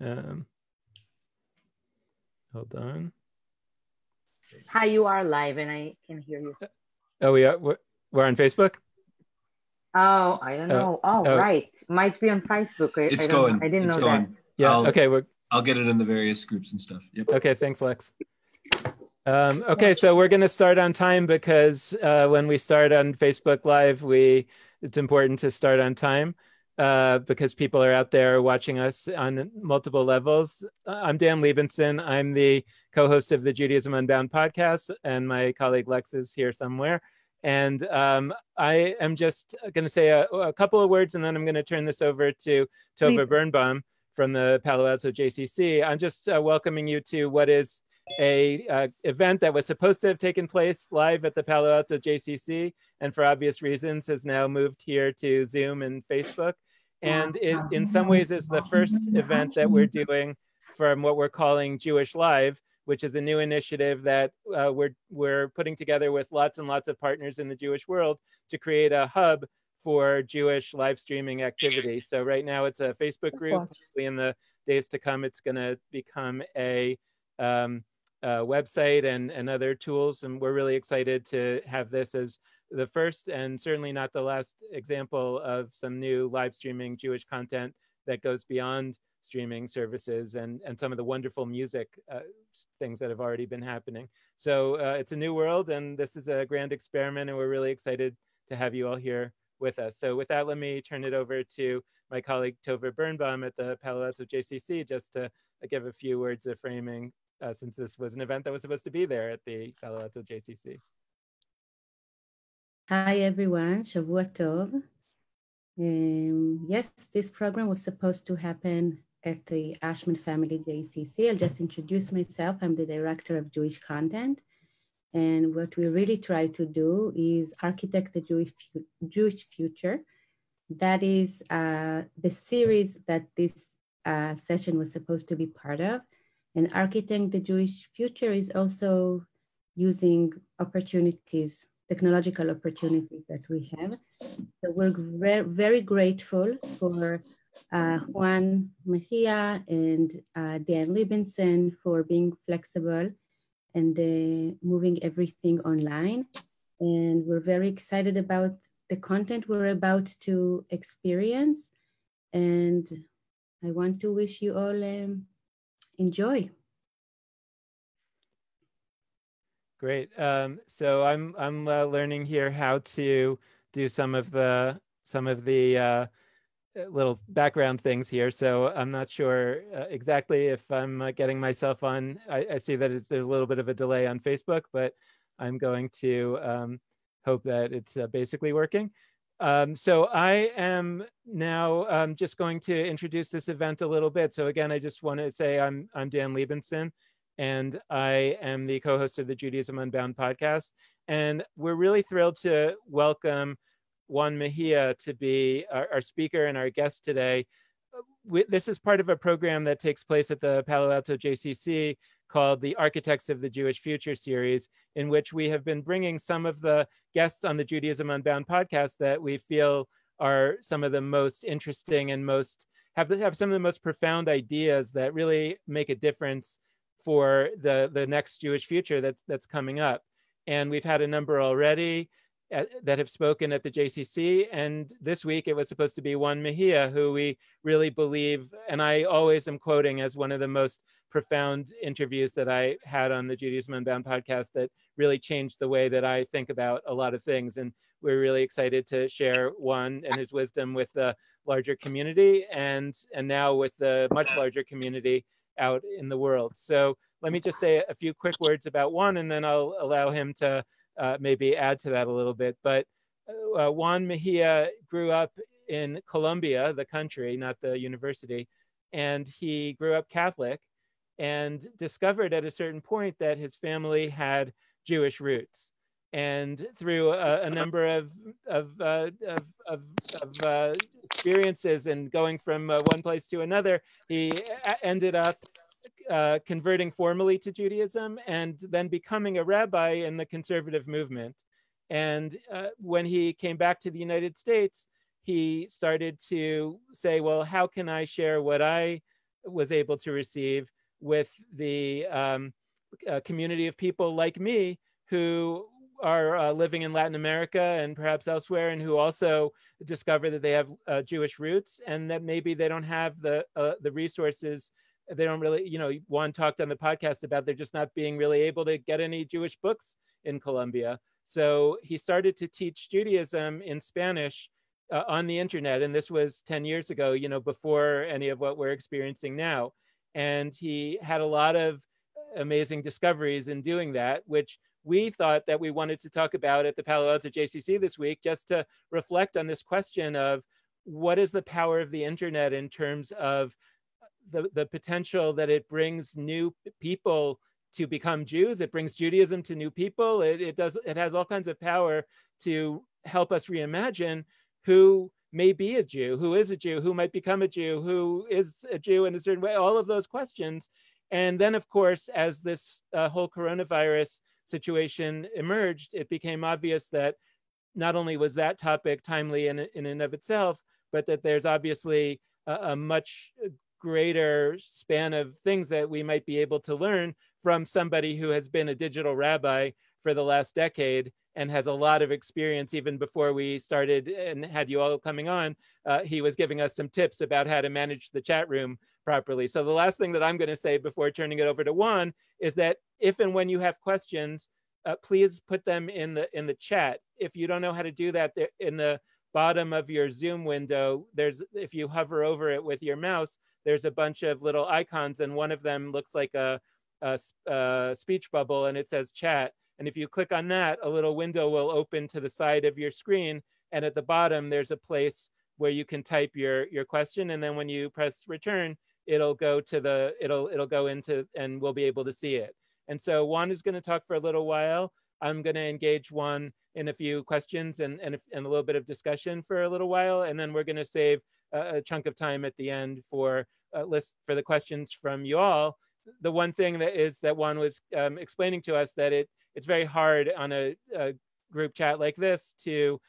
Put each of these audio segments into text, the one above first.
Hold on. Hi, you are live and I can hear you. Oh, we are. We're on Facebook? Oh, I don't know. Right. Might be on Facebook. It's I don't going. know. I didn't it's know going. that. Yeah. Okay. I'll get it in the various groups and stuff. Yep. Okay. Thanks, Lex. Okay, so we're going to start on time because when we start on Facebook Live, it's important to start on time because people are out there watching us on multiple levels. I'm Dan Libenson. I'm the co-host of the Judaism Unbound podcast, and my colleague Lex is here somewhere. And I am just going to say a couple of words, and then I'm going to turn this over to Tova Birnbaum from the Palo Alto JCC. I'm just welcoming you to what is a event that was supposed to have taken place live at the Palo Alto JCC, and for obvious reasons has now moved here to Zoom and Facebook. And it, in some ways, is the first event that we're doing from what we're calling Jewish Live, which is a new initiative that we're putting together with lots and lots of partners in the Jewish world to create a hub for Jewish live streaming activity. So right now it's a Facebook group. In the days to come, it's going to become a website and other tools. And we're really excited to have this as the first and certainly not the last example of some new live streaming Jewish content that goes beyond streaming services and some of the wonderful music things that have already been happening. So it's a new world, and this is a grand experiment, and we're really excited to have you all here with us. So with that, let me turn it over to my colleague Tova Birnbaum at the Palo Alto JCC just to give a few words of framing since this was an event that was supposed to be there at the Palo Alto JCC. Hi, everyone. Shavua Tov. Yes, this program was supposed to happen at the Ashman Family JCC. I'll just introduce myself. I'm the Director of Jewish Content. And what we really try to do is architect the Jewish future. That is the series that this session was supposed to be part of. And architecting the Jewish future is also using opportunities, technological opportunities that we have. So we're very grateful for Juan Mejia and Dan Libenson for being flexible and moving everything online. And we're very excited about the content we're about to experience. And I want to wish you all enjoy. Great. So I'm learning here how to do some of the little background things here. So I'm not sure exactly if I'm getting myself on. I see that there's a little bit of a delay on Facebook, but I'm going to hope that it's basically working. So I am now just going to introduce this event a little bit. So again, I just want to say I'm Dan Libenson, and I am the co-host of the Judaism Unbound podcast. And we're really thrilled to welcome Juan Mejia to be our speaker and our guest today. This is part of a program that takes place at the Palo Alto JCC called the Architects of the Jewish Future series, in which we have been bringing some of the guests on the Judaism Unbound podcast that we feel are some of the most interesting and have some of the most profound ideas that really make a difference for the next Jewish future that's coming up. And we've had a number already that have spoken at the JCC. And this week it was supposed to be Juan Mejia, who we really believe, and I always am quoting as one of the most profound interviews that I had on the Judaism Unbound podcast that really changed the way that I think about a lot of things. And we're really excited to share Juan and his wisdom with the larger community and now with the much larger community out in the world. So let me just say a few quick words about Juan, and then I'll allow him to maybe add to that a little bit. But Juan Mejia grew up in Colombia, the country, not the university, and he grew up Catholic and discovered at a certain point that his family had Jewish roots. And through a number of experiences and going from one place to another, he ended up converting formally to Judaism and then becoming a rabbi in the conservative movement. And when he came back to the United States, he started to say, well, how can I share what I was able to receive with the community of people like me who are living in Latin America and perhaps elsewhere, and who also discover that they have Jewish roots, and that maybe they don't have the resources. They don't really, Juan talked on the podcast about they're just not being really able to get any Jewish books in Colombia. So he started to teach Judaism in Spanish on the internet. And this was 10 years ago, before any of what we're experiencing now. And he had a lot of amazing discoveries in doing that, which we thought that we wanted to talk about at the Palo Alto JCC this week, just to reflect on this question of what is the power of the internet in terms of the potential that it brings new people to become Jews. It brings Judaism to new people. It has all kinds of power to help us reimagine who may be a Jew, who is a Jew, who might become a Jew, who is a Jew in a certain way, all of those questions. And then, of course, as this whole coronavirus situation emerged, it became obvious that not only was that topic timely in and of itself, but that there's obviously a much greater span of things that we might be able to learn from somebody who has been a digital rabbi for the last decade and has a lot of experience. Even before we started and had you all coming on, he was giving us some tips about how to manage the chat room properly. So the last thing that I'm going to say before turning it over to Juan is that if and when you have questions, please put them in the chat. If you don't know how to do that, in the bottom of your Zoom window, if you hover over it with your mouse, there's a bunch of little icons, and one of them looks like a speech bubble, and it says chat. And if you click on that, a little window will open to the side of your screen, and at the bottom there's a place where you can type your question, and then when you press return, it'll go into, and we'll be able to see it. And so Juan is going to talk for a little while. I'm going to engage Juan in a few questions and a little bit of discussion for a little while, and then we're going to save a chunk of time at the end for the questions from you all. The one thing that Juan was explaining to us, that it's very hard on a group chat like this to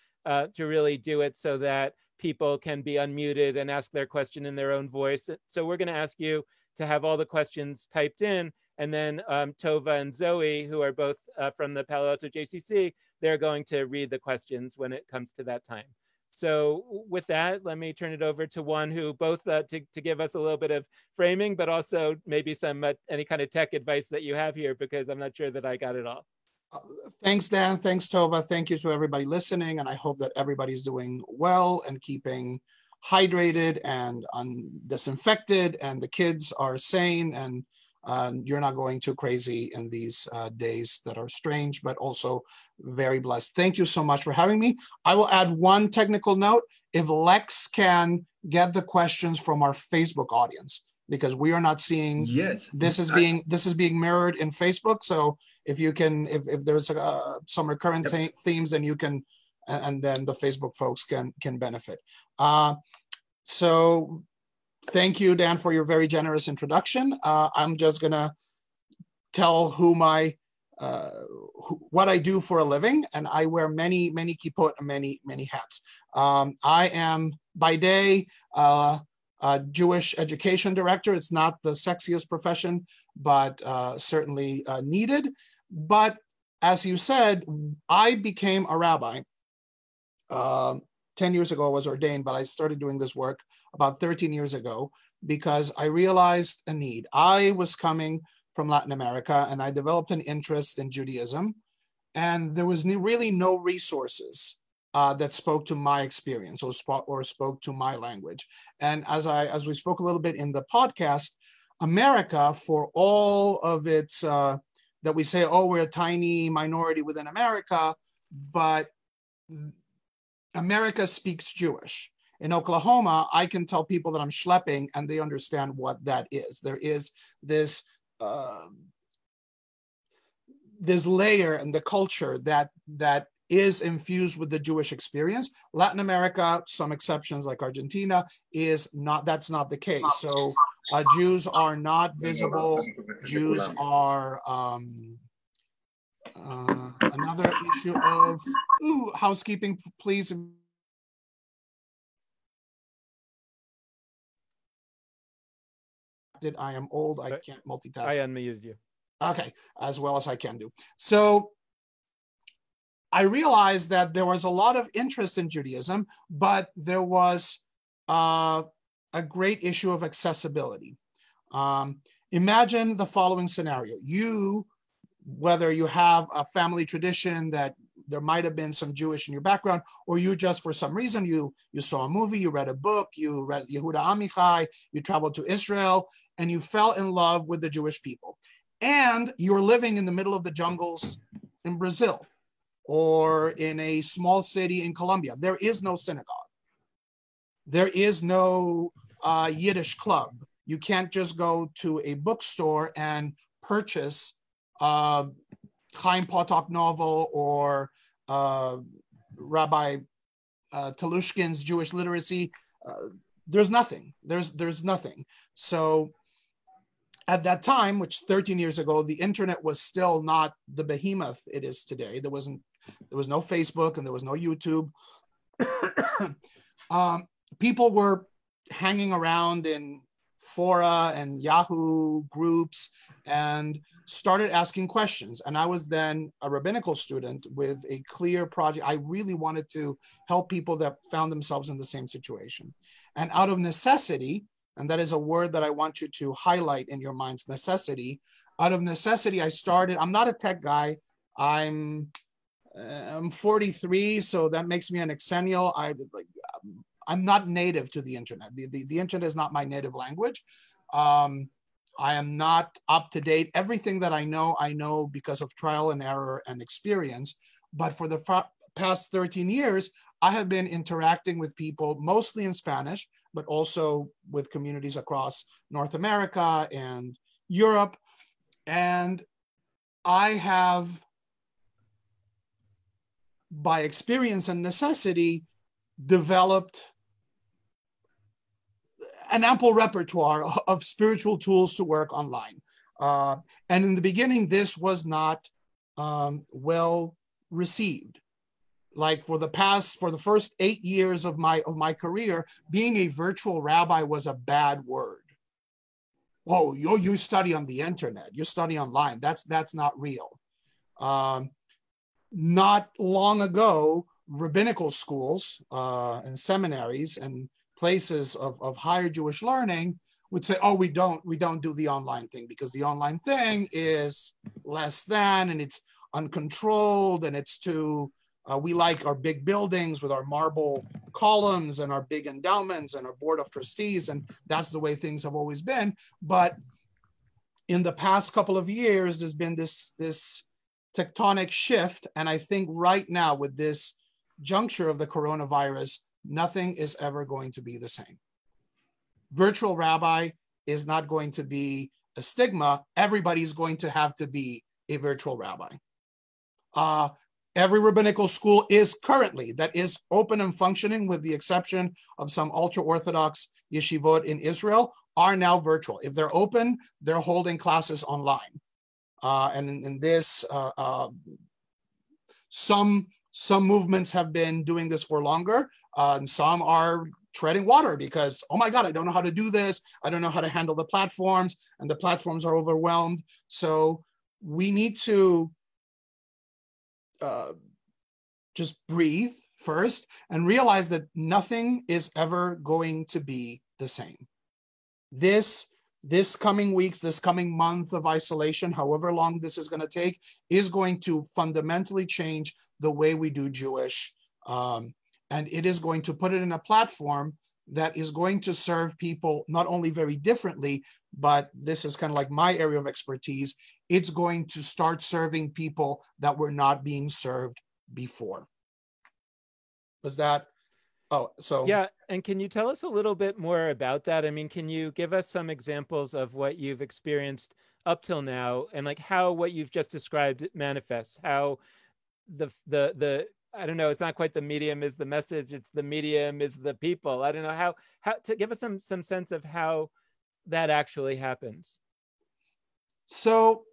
really do it so that people can be unmuted and ask their question in their own voice. So we're going to ask you to have all the questions typed in, and then Tova and Zoe, who are both from the Palo Alto JCC, they're going to read the questions when it comes to that time. So with that, let me turn it over to Juan, who both to give us a little bit of framing, but also maybe some any kind of tech advice that you have here, because I'm not sure that I got it all. Thanks, Dan. Thanks, Tova. Thank you to everybody listening. And I hope that everybody's doing well and keeping hydrated and disinfected, and the kids are sane, and you're not going too crazy in these days that are strange, but also very blessed. Thank you so much for having me. I will add one technical note. If Lex can get the questions from our Facebook audience, because we are not seeing, yes, this is being mirrored in Facebook. So if you can, if there's some recurrent themes, then you can, and then the Facebook folks can benefit. So thank you, Dan, for your very generous introduction. I'm just gonna tell what I do for a living, and I wear many kippot and many hats. I am by day a Jewish education director. It's not the sexiest profession, but certainly needed. But as you said, I became a rabbi. 10 years ago I was ordained, but I started doing this work about 13 years ago because I realized a need. I was coming from Latin America, and I developed an interest in Judaism, and there was really no resources that spoke to my experience or spoke to my language. And as we spoke a little bit in the podcast, America, for all of its that we say, oh, we're a tiny minority within America, but America speaks Jewish. In Oklahoma, I can tell people that I'm schlepping, and they understand what that is. There is this this layer in the culture that is infused with the Jewish experience. Latin America, some exceptions like Argentina, is not. That's not the case. So Jews are not visible. Jews are another issue of housekeeping, please. I am old. I can't multitask. I unmuted you. Okay, as well as I can do. So I realized that there was a lot of interest in Judaism, but there was a great issue of accessibility. Imagine the following scenario. Whether you have a family tradition that there might have been some Jewish in your background, or you just, for some reason, you saw a movie, you read a book, you read Yehuda Amichai, you traveled to Israel, and you fell in love with the Jewish people. And you're living in the middle of the jungles in Brazil, or in a small city in Colombia. There is no synagogue. There is no Yiddish club. You can't just go to a bookstore and purchase Chaim Potok novel or Rabbi Telushkin's Jewish literacy. There's nothing. There's nothing. So at that time, which 13 years ago, the internet was still not the behemoth it is today. There was no Facebook and there was no YouTube. People were hanging around in fora and Yahoo groups and started asking questions. And I was then a rabbinical student with a clear project. I really wanted to help people that found themselves in the same situation. And out of necessity, and that is a word that I want you to highlight in your minds, necessity. Out of necessity, I started. I'm not a tech guy. I'm 43, so that makes me an exennial. I'm not native to the internet. The internet is not my native language. I am not up to date. Everything that I know because of trial and error and experience. But for the past 13 years, I have been interacting with people, mostly in Spanish, but also with communities across North America and Europe. And I have, by experience and necessity, developed an ample repertoire of spiritual tools to work online. And in the beginning, this was not well received. Like for the first 8 years of my career, being a virtual rabbi was a bad word. Oh, you study on the internet, you study online. That's not real. Not long ago, rabbinical schools and seminaries and places of higher Jewish learning would say, oh, we don't do the online thing because the online thing is less than, and it's uncontrolled, and it's too, we like our big buildings with our marble columns and our big endowments and our board of trustees, and that's the way things have always been. But in the past couple of years, there's been this tectonic shift, and I think right now with this juncture of the coronavirus, nothing is ever going to be the same. Virtual rabbi is not going to be a stigma. Everybody's going to have to be a virtual rabbi. Every rabbinical school is currently, that is open and functioning with the exception of some ultra-Orthodox yeshivot in Israel, are now virtual. If they're open, they're holding classes online. And in this, some movements have been doing this for longer, and some are treading water because, oh my God, I don't know how to do this. I don't know how to handle the platforms, and the platforms are overwhelmed. So we need to just breathe first and realize that nothing is ever going to be the same. This coming weeks, this coming month of isolation, however long this is going to take, is going to fundamentally change the way we do Jewish. And it is going to put it in a platform that is going to serve people not only very differently, but this is kind of like my area of expertise. It's going to start serving people that were not being served before. Was that? Oh, so. Yeah. And can you tell us a little bit more about that? I mean, can you give us some examples of what you've experienced up till now, and like how what you've just described manifests, how the I don't know, it's not quite the medium is the message, it's the medium is the people. I don't know how to give us some sense of how that actually happens. So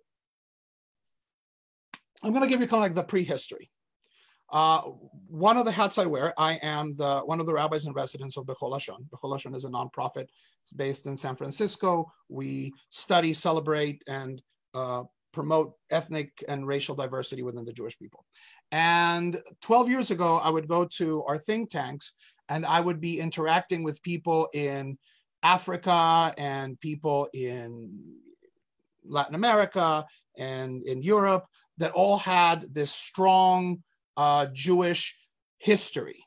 I'm going to give you kind of like the prehistory. One of the hats I wear, I am one of the rabbis in residence of Bechol Hashon. Bechol Hashon is a nonprofit. It's based in San Francisco. We study, celebrate, and promote ethnic and racial diversity within the Jewish people. And 12 years ago, I would go to our think tanks and I would be interacting with people in Africa and people in Latin America and in Europe that all had this strong Jewish history,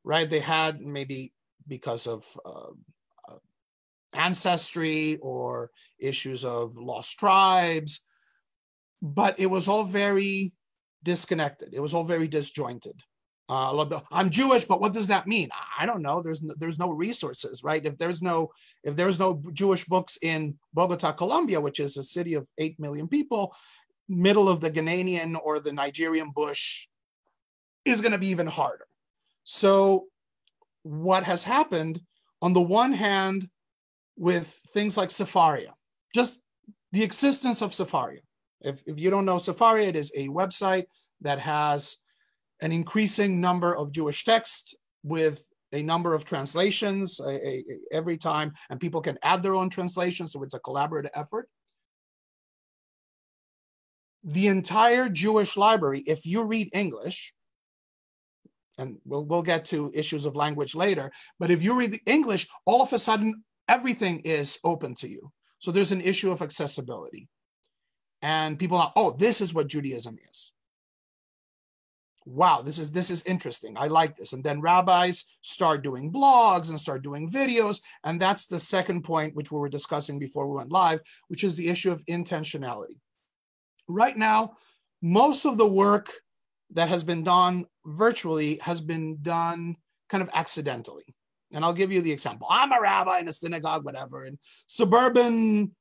right? They had, maybe because of ancestry or issues of lost tribes, but it was all very disconnected. It was all very disjointed. I'm Jewish, but what does that mean? I don't know. There's no resources, right? If there's no Jewish books in Bogota, Colombia, which is a city of 8 million people, middle of the Ghanaian or the Nigerian bush is going to be even harder. So what has happened, on the one hand, with things like Sefaria, just the existence of Sefaria. If you don't know Sefaria, it is a website that has an increasing number of Jewish texts with a number of translations every time, and people can add their own translations, so it's a collaborative effort. The entire Jewish library, if you read English, and we'll get to issues of language later, but if you read English, all of a sudden, everything is open to you. So there's an issue of accessibility. And people are, oh, this is what Judaism is. Wow, this is interesting. I like this. And then rabbis start doing blogs and start doing videos. And that's the second point, which we were discussing before we went live, which is the issue of intentionality. Right now, most of the work that has been done virtually has been done kind of accidentally. And I'll give you the example. I'm a rabbi in a synagogue, whatever, in suburban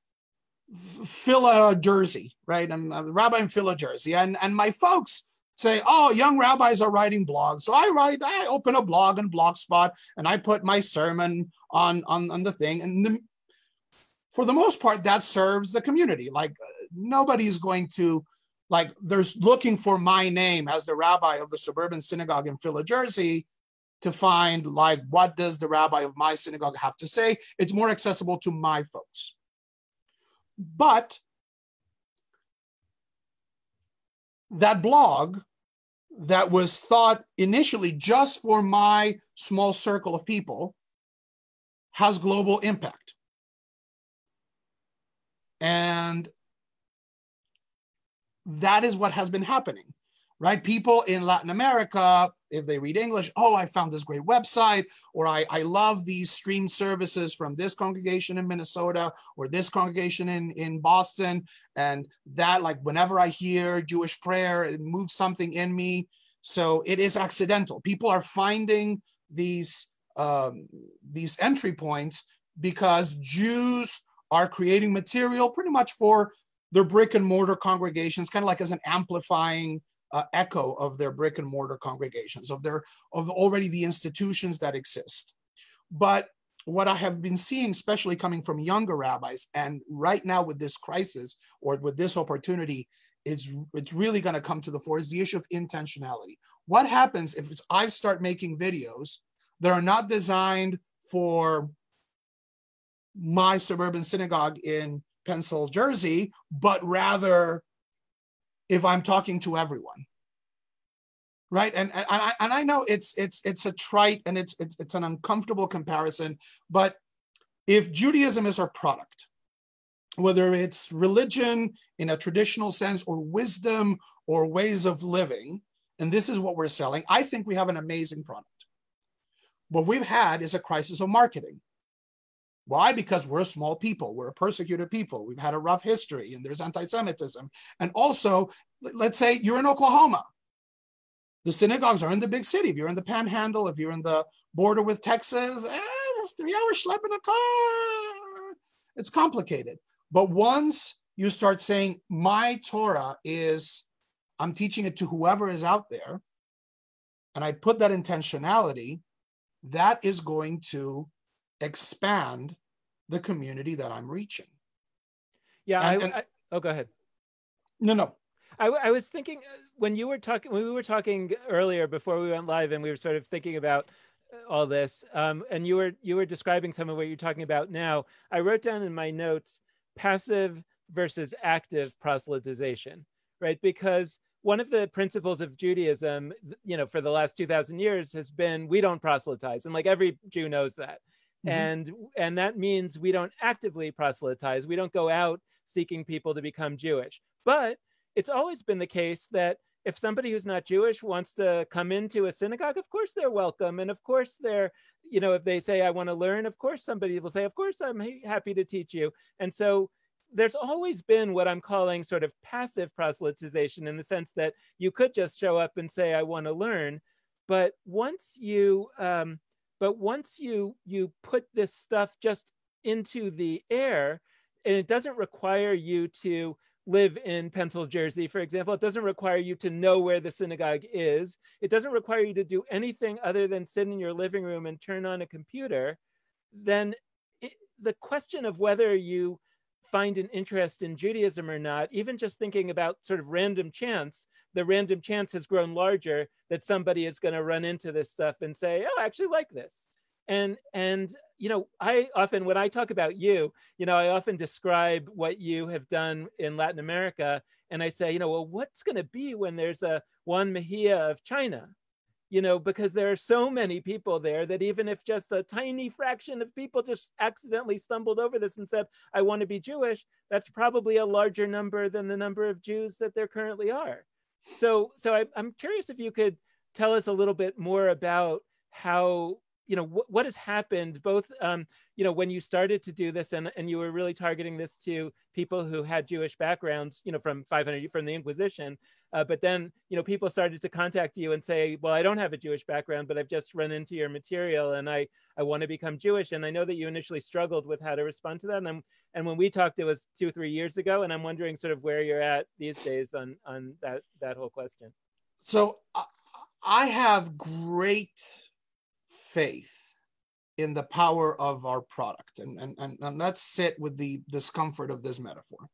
Phila, Jersey, right? I'm a rabbi in Phila, Jersey. And my folks say, oh, young rabbis are writing blogs. So I open a blog on Blogspot and I put my sermon on the thing. And for the most part, that serves the community. Like nobody's going to, like, there's looking for my name as the rabbi of the suburban synagogue in Phila, Jersey to find, like, what does the rabbi of my synagogue have to say? It's more accessible to my folks. But that blog that was thought initially just for my small circle of people has global impact. And that is what has been happening, right? People in Latin America, if they read English, oh, I found this great website, or I love these stream services from this congregation in Minnesota or this congregation in Boston. And that, like, whenever I hear Jewish prayer, it moves something in me. So it is accidental. People are finding these entry points because Jews are creating material pretty much for their brick and mortar congregations, kind of like as an amplifying echo of their brick and mortar congregations, of already the institutions that exist. But what I have been seeing, especially coming from younger rabbis, and right now with this crisis or with this opportunity, it's really going to come to the fore, is the issue of intentionality. What happens if I start making videos that are not designed for my suburban synagogue in Pencil, Jersey, but rather if I'm talking to everyone, right? And I know it's a trite and it's an uncomfortable comparison, but if Judaism is our product, whether it's religion in a traditional sense or wisdom or ways of living, and this is what we're selling, I think we have an amazing product. What we've had is a crisis of marketing. Why? Because we're a small people. We're a persecuted people. We've had a rough history and there's anti-Semitism. And also, let's say you're in Oklahoma. The synagogues are in the big city. If you're in the Panhandle, if you're in the border with Texas, it's 3 hours schlep in a car. It's complicated. But once you start saying, my Torah is, I'm teaching it to whoever is out there, and I put that intentionality, that is going to expand the community that I'm reaching. Yeah. Oh, go ahead. No. I was thinking when we were talking earlier before we went live, and we were sort of thinking about all this, and you were describing some of what you're talking about now. I wrote down in my notes passive versus active proselytization, right? Because one of the principles of Judaism, for the last 2,000 years has been we don't proselytize, and like every Jew knows that. And that means we don't actively proselytize. We don't go out seeking people to become Jewish. But it's always been the case that if somebody who's not Jewish wants to come into a synagogue, of course they're welcome. And of course they're, if they say, I want to learn, of course somebody will say, of course I'm happy to teach you. And so there's always been what I'm calling sort of passive proselytization, in the sense that you could just show up and say, I want to learn. But once you put this stuff just into the air, and it doesn't require you to live in Pencil, Jersey, for example. It doesn't require you to know where the synagogue is. It doesn't require you to do anything other than sit in your living room and turn on a computer. Then the question of whether you find an interest in Judaism or not, even just thinking about sort of random chance, the random chance has grown larger that somebody is going to run into this stuff and say, oh, I actually like this. And I often, when I talk about you, I often describe what you have done in Latin America. And I say, well, what's going to be when there's a Juan Mejia of China? Because there are so many people there that even if just a tiny fraction of people just accidentally stumbled over this and said, I want to be Jewish, that's probably a larger number than the number of Jews that there currently are. So I'm curious if you could tell us a little bit more about how, what has happened, both, when you started to do this and you were really targeting this to people who had Jewish backgrounds, from the Inquisition, but then, people started to contact you and say, well, I don't have a Jewish background, but I've just run into your material and I want to become Jewish. And I know that you initially struggled with how to respond to that. And when we talked, it was 2-3 years ago. And I'm wondering sort of where you're at these days on that whole question. So I have great faith in the power of our product, and let's sit with the discomfort of this metaphor.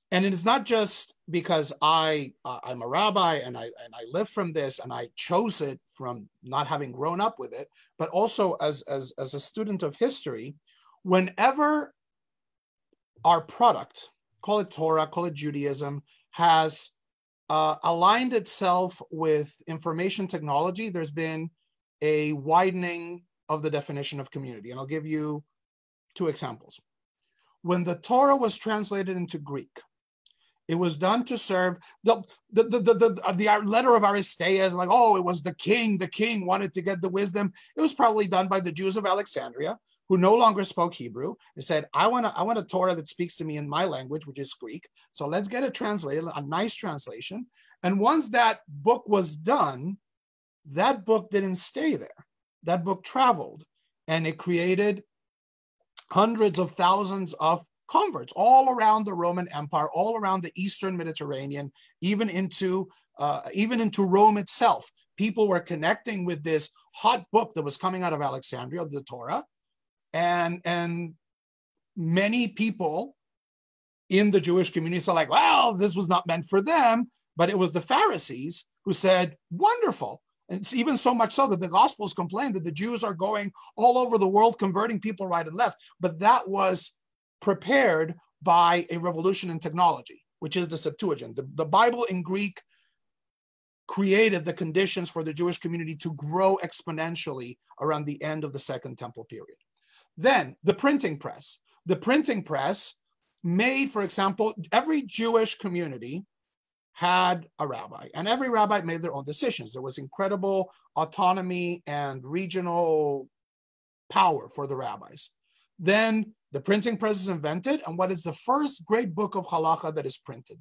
And it is not just because I'm a rabbi and I live from this and I chose it from not having grown up with it, but also as a student of history. Whenever our product, call it Torah, call it Judaism, has aligned itself with information technology, there's been a widening of the definition of community. And I'll give you 2 examples. When the Torah was translated into Greek, it was done to serve the letter of Aristeas, like, oh, it was the king wanted to get the wisdom. It was probably done by the Jews of Alexandria, who no longer spoke Hebrew, and said, I want a Torah that speaks to me in my language, which is Greek. So let's get it translated, a nice translation. And once that book was done, that book didn't stay there. That book traveled, and it created hundreds of thousands of converts all around the Roman Empire, all around the Eastern Mediterranean, even into Rome itself. People were connecting with this hot book that was coming out of Alexandria, the Torah, and many people in the Jewish community are like, well, this was not meant for them, but it was the Pharisees who said, wonderful. And it's even so much so that the Gospels complain that the Jews are going all over the world, converting people right and left. But that was prepared by a revolution in technology, which is the Septuagint. The Bible in Greek created the conditions for the Jewish community to grow exponentially around the end of the Second Temple period. Then the printing press. The printing press made, for example, every Jewish community had a rabbi, and every rabbi made their own decisions. There was incredible autonomy and regional power for the rabbis. Then the printing press is invented, and what is the first great book of halacha that is printed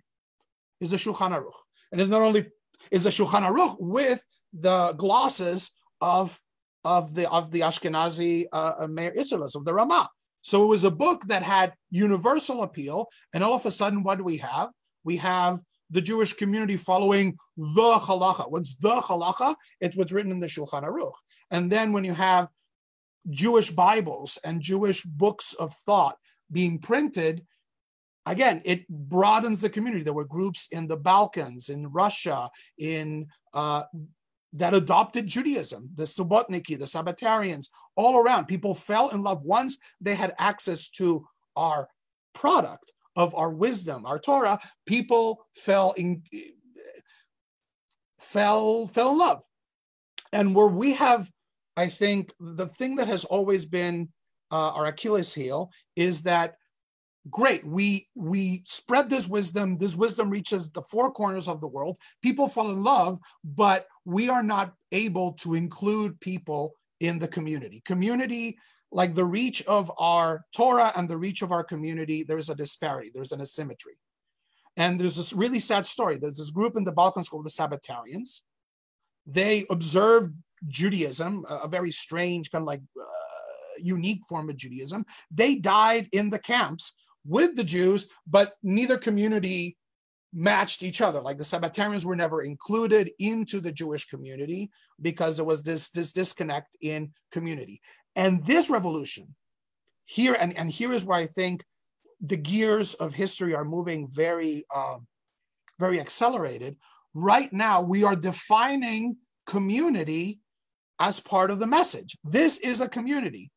is the Shulchan Aruch. And it's not only is the Shulchan Aruch with the glosses of the Ashkenazi Meir Isserles, of the Ramah. So it was a book that had universal appeal, and all of a sudden, what do we have? We have the Jewish community following the halacha. What's the halacha? It's what's written in the Shulchan Aruch. And then when you have Jewish Bibles and Jewish books of thought being printed, again, it broadens the community. There were groups in the Balkans, in Russia, that adopted Judaism, the Subotniki, the Sabbatarians, all around. People fell in love once they had access to our product of our wisdom, our Torah. People fell in love. And where we have, I think, the thing that has always been our Achilles heel is that, great, we spread this wisdom reaches the four corners of the world, people fall in love, but we are not able to include people in the community. Like the reach of our Torah and the reach of our community, there is a disparity, there's an asymmetry. And there's this really sad story. There's this group in the Balkans called the Sabbatarians. They observed Judaism, a very strange, kind of like unique form of Judaism. They died in the camps with the Jews, but neither community matched each other. Like the Sabbatarians were never included into the Jewish community because there was this disconnect in community. And this revolution here, and here is where I think the gears of history are moving very, very accelerated. Right now, we are defining community as part of the message. This is a community.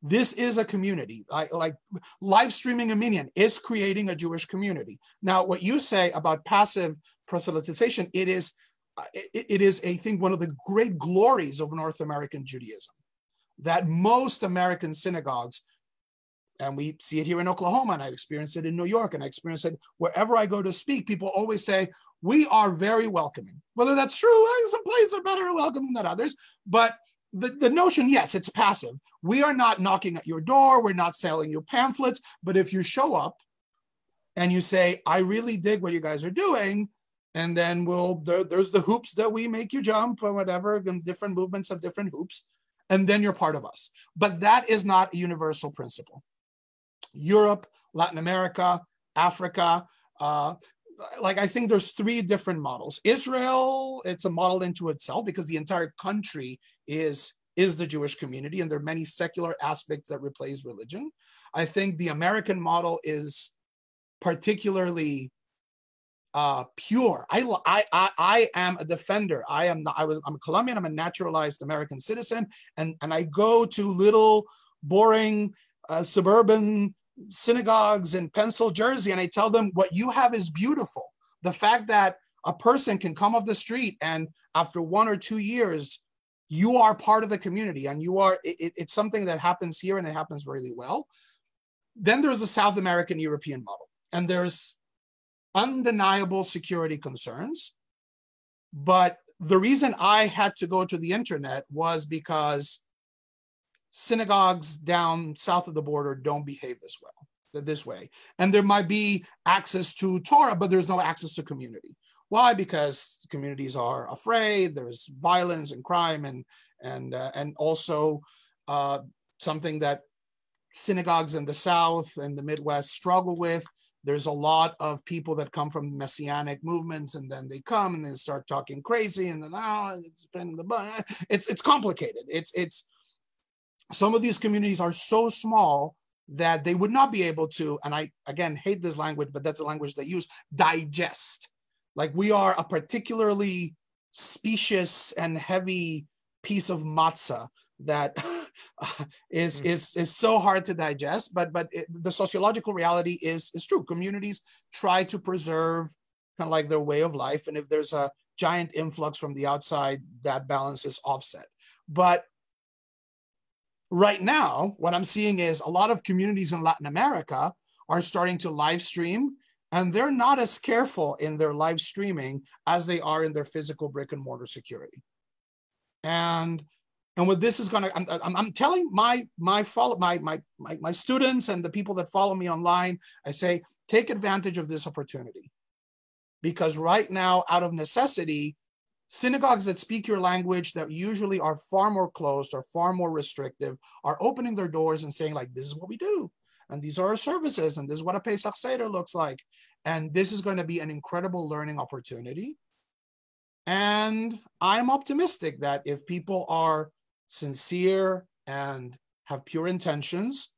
This is a community. Like live streaming a minyan is creating a Jewish community. Now, what you say about passive proselytization, it is, I think, one of the great glories of North American Judaism, that most American synagogues, and we see it here in Oklahoma, and I've experienced it in New York, and I experience it wherever I go to speak, people always say, we are very welcoming. Whether that's true, some places are better welcoming than others, but the notion, yes, it's passive. We are not knocking at your door, we're not selling you pamphlets, but if you show up and you say, I really dig what you guys are doing, and then there's the hoops that we make you jump or whatever, and different movements of different hoops, and then you're part of us. But that is not a universal principle. Europe, Latin America, Africa, like I think there's three different models. Israel, it's a model into itself because the entire country is the Jewish community, and there are many secular aspects that replace religion. I think the American model is particularly pure. I am a defender. I'm a Colombian. I'm a naturalized American citizen, and I go to little boring suburban synagogues in Pencil, Jersey, and I tell them what you have is beautiful. The fact that a person can come off the street and after 1 or 2 years, you are part of the community, and it's something that happens here, and it happens really well. Then there's the South American European model, and there's undeniable security concerns. But the reason I had to go to the internet was because synagogues down south of the border don't behave this way. And there might be access to Torah, but there's no access to community. Why? Because communities are afraid, there's violence and crime, and also something that synagogues in the South and the Midwest struggle with. There's a lot of people that come from messianic movements, and then they come and they start talking crazy, and then it's complicated. It's some of these communities are so small that they would not be able to, and I, again, hate this language, but that's the language they use, digest. Like we are a particularly specious and heavy piece of matzah that is so hard to digest, but the sociological reality is true. Communities try to preserve kind of like their way of life, and if there's a giant influx from the outside, that balance is offset. But right now, what I'm seeing is a lot of communities in Latin America are starting to live stream, and they're not as careful in their live streaming as they are in their physical brick and mortar security. And what this is going to, I'm telling my students and the people that follow me online, I say, take advantage of this opportunity, because right now, out of necessity, synagogues that speak your language that usually are far more closed or far more restrictive are opening their doors and saying, like, this is what we do, and these are our services, and this is what a Pesach Seder looks like. And this is going to be an incredible learning opportunity. And I'm optimistic that if people are sincere and have pure intentions,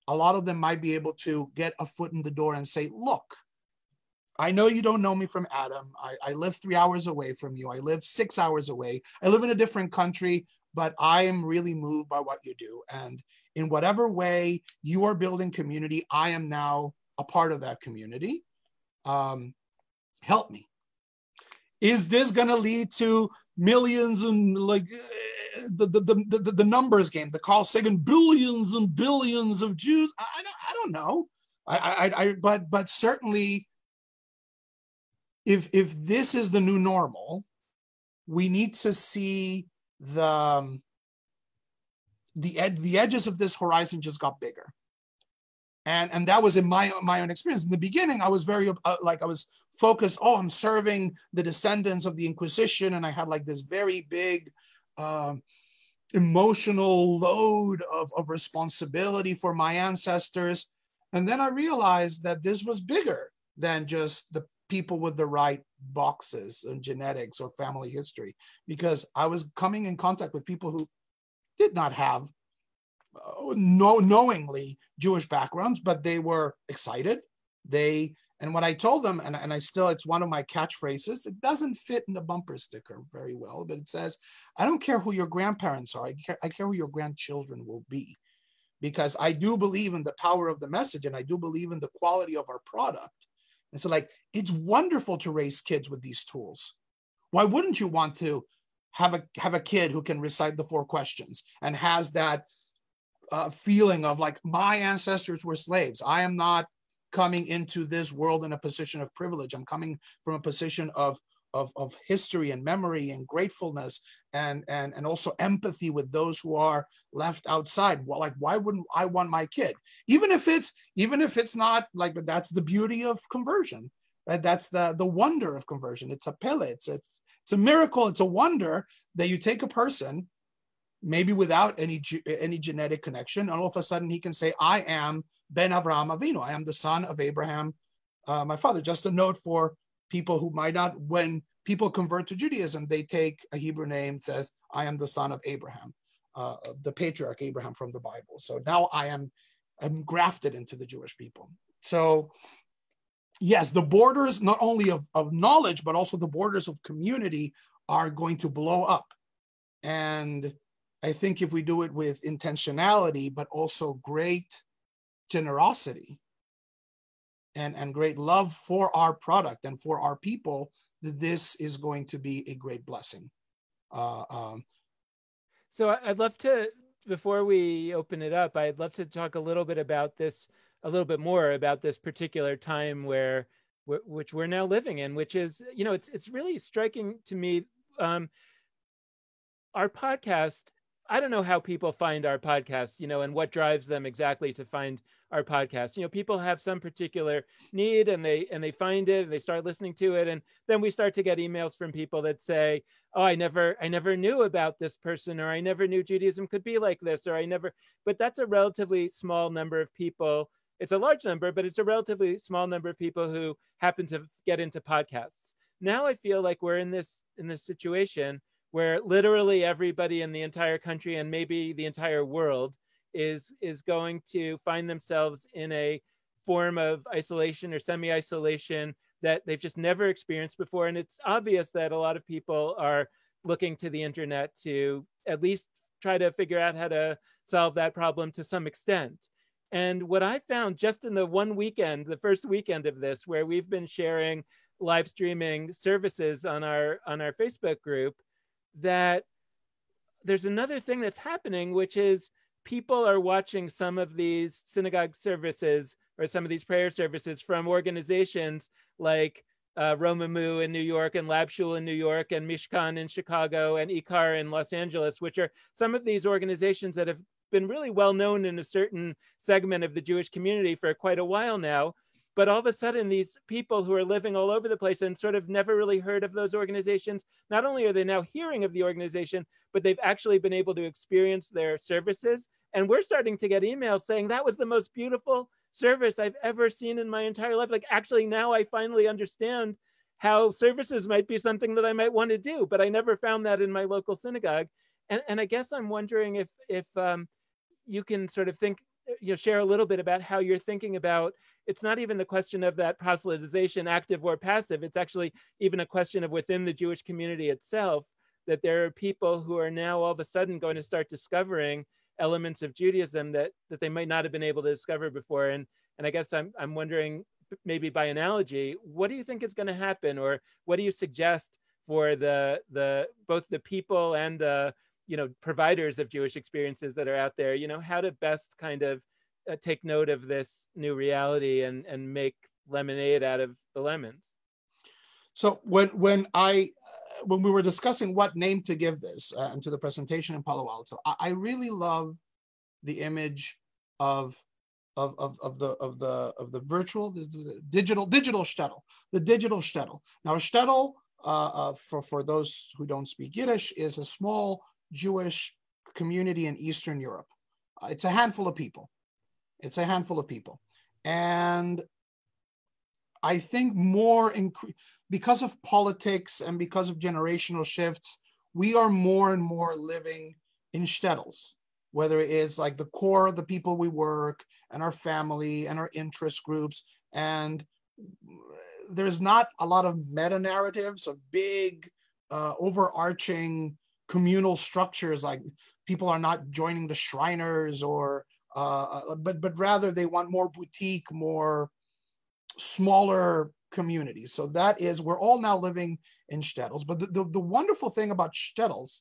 a lot of them might be able to get a foot in the door and say, look, I know you don't know me from Adam. I live 3 hours away from you. I live 6 hours away. I live in a different country, but I am really moved by what you do. And in whatever way you are building community, I am now a part of that community. Help me. Is this going to lead to millions and like the numbers game, the Carl Sagan billions and billions of Jews? I don't know. But certainly, if this is the new normal, we need to see the edges of this horizon just got bigger. And that was in my own experience. In the beginning, I was very I was focused, I'm serving the descendants of the Inquisition. And I had like this very big emotional load of responsibility for my ancestors. And then I realized that this was bigger than just the people with the right boxes and genetics or family history, because I was coming in contact with people who did not have knowingly Jewish backgrounds, but they were excited. And what I told them, and I still, it's one of my catchphrases, it doesn't fit in the bumper sticker very well, but it says, I don't care who your grandparents are, I care who your grandchildren will be. Because I do believe in the power of the message, and I do believe in the quality of our product. And so like, it's wonderful to raise kids with these tools. Why wouldn't you want to have a kid who can recite the 4 questions and has that feeling of like, my ancestors were slaves. I am not coming into this world in a position of privilege. I'm coming from a position of history and memory and gratefulness and also empathy with those who are left outside. Well, like, why wouldn't I want my kid? Even if it's not like, but that's the beauty of conversion, right? That's the wonder of conversion. It's a pele, it's a miracle. It's a wonder that you take a person maybe without any genetic connection, and all of a sudden he can say, I am Ben Avraham Avinu. I am the son of Abraham, my father. Just a note for people who might not, when people convert to Judaism, they take a Hebrew name, says, I am the son of Abraham, the patriarch Abraham from the Bible. So now I'm grafted into the Jewish people. So yes, the borders, not only of knowledge, but also the borders of community are going to blow up. And I think if we do it with intentionality, but also great generosity and great love for our product and for our people, this is going to be a great blessing. So I'd love to, before we open it up, I'd love to talk a little bit about this, a little bit more about this particular time which we're now living in, which is, it's really striking to me. Our podcast, I don't know how people find our podcast, and what drives them exactly to find our podcast. People have some particular need and they find it and they start listening to it. And then we start to get emails from people that say, oh, I never knew about this person, or I never knew Judaism could be like this, or but that's a relatively small number of people. It's a large number, but it's a relatively small number of people who happen to get into podcasts. Now I feel like we're in this situation where literally everybody in the entire country and maybe the entire world is going to find themselves in a form of isolation or semi-isolation that they've just never experienced before. And it's obvious that a lot of people are looking to the internet to at least try to figure out how to solve that problem to some extent. And what I found just in the one weekend, the first weekend of this, where we've been sharing live streaming services on our Facebook group, that there's another thing that's happening, which is people are watching some of these synagogue services or some of these prayer services from organizations like Romamu in New York and Lab Shul in New York and Mishkan in Chicago and Ikar in Los Angeles, which are some of these organizations that have been really well known in a certain segment of the Jewish community for quite a while now. But all of a sudden, these people who are living all over the place and sort of never really heard of those organizations, not only are they now hearing of the organization, but they've actually been able to experience their services. And we're starting to get emails saying that was the most beautiful service I've ever seen in my entire life. Like, actually, now I finally understand how services might be something that I might want to do, but I never found that in my local synagogue. And I guess I'm wondering if you can sort of think share a little bit about how you're thinking about, it's not even the question of that proselytization, active or passive, it's actually even a question of within the Jewish community itself, that there are people who are now all of a sudden going to start discovering elements of Judaism that they might not have been able to discover before. And I guess I'm wondering, maybe by analogy, what do you think is going to happen, or what do you suggest for both the people and the providers of Jewish experiences that are out there, how to best kind of take note of this new reality and make lemonade out of the lemons? So when we were discussing what name to give this and to the presentation in Palo Alto, I really love the image of the virtual, digital shtetl, the digital shtetl. Now, a shtetl, for those who don't speak Yiddish, is a small Jewish community in Eastern Europe. It's a handful of people. It's a handful of people. And I think because of politics and because of generational shifts, we are more and more living in shtetls, whether it is like the core of the people we work and our family and our interest groups. And there's not a lot of meta narratives of big overarching communal structures, like people are not joining the Shriners but rather they want more boutique, more smaller communities. So that is, we're all now living in shtetls. But the wonderful thing about shtetls,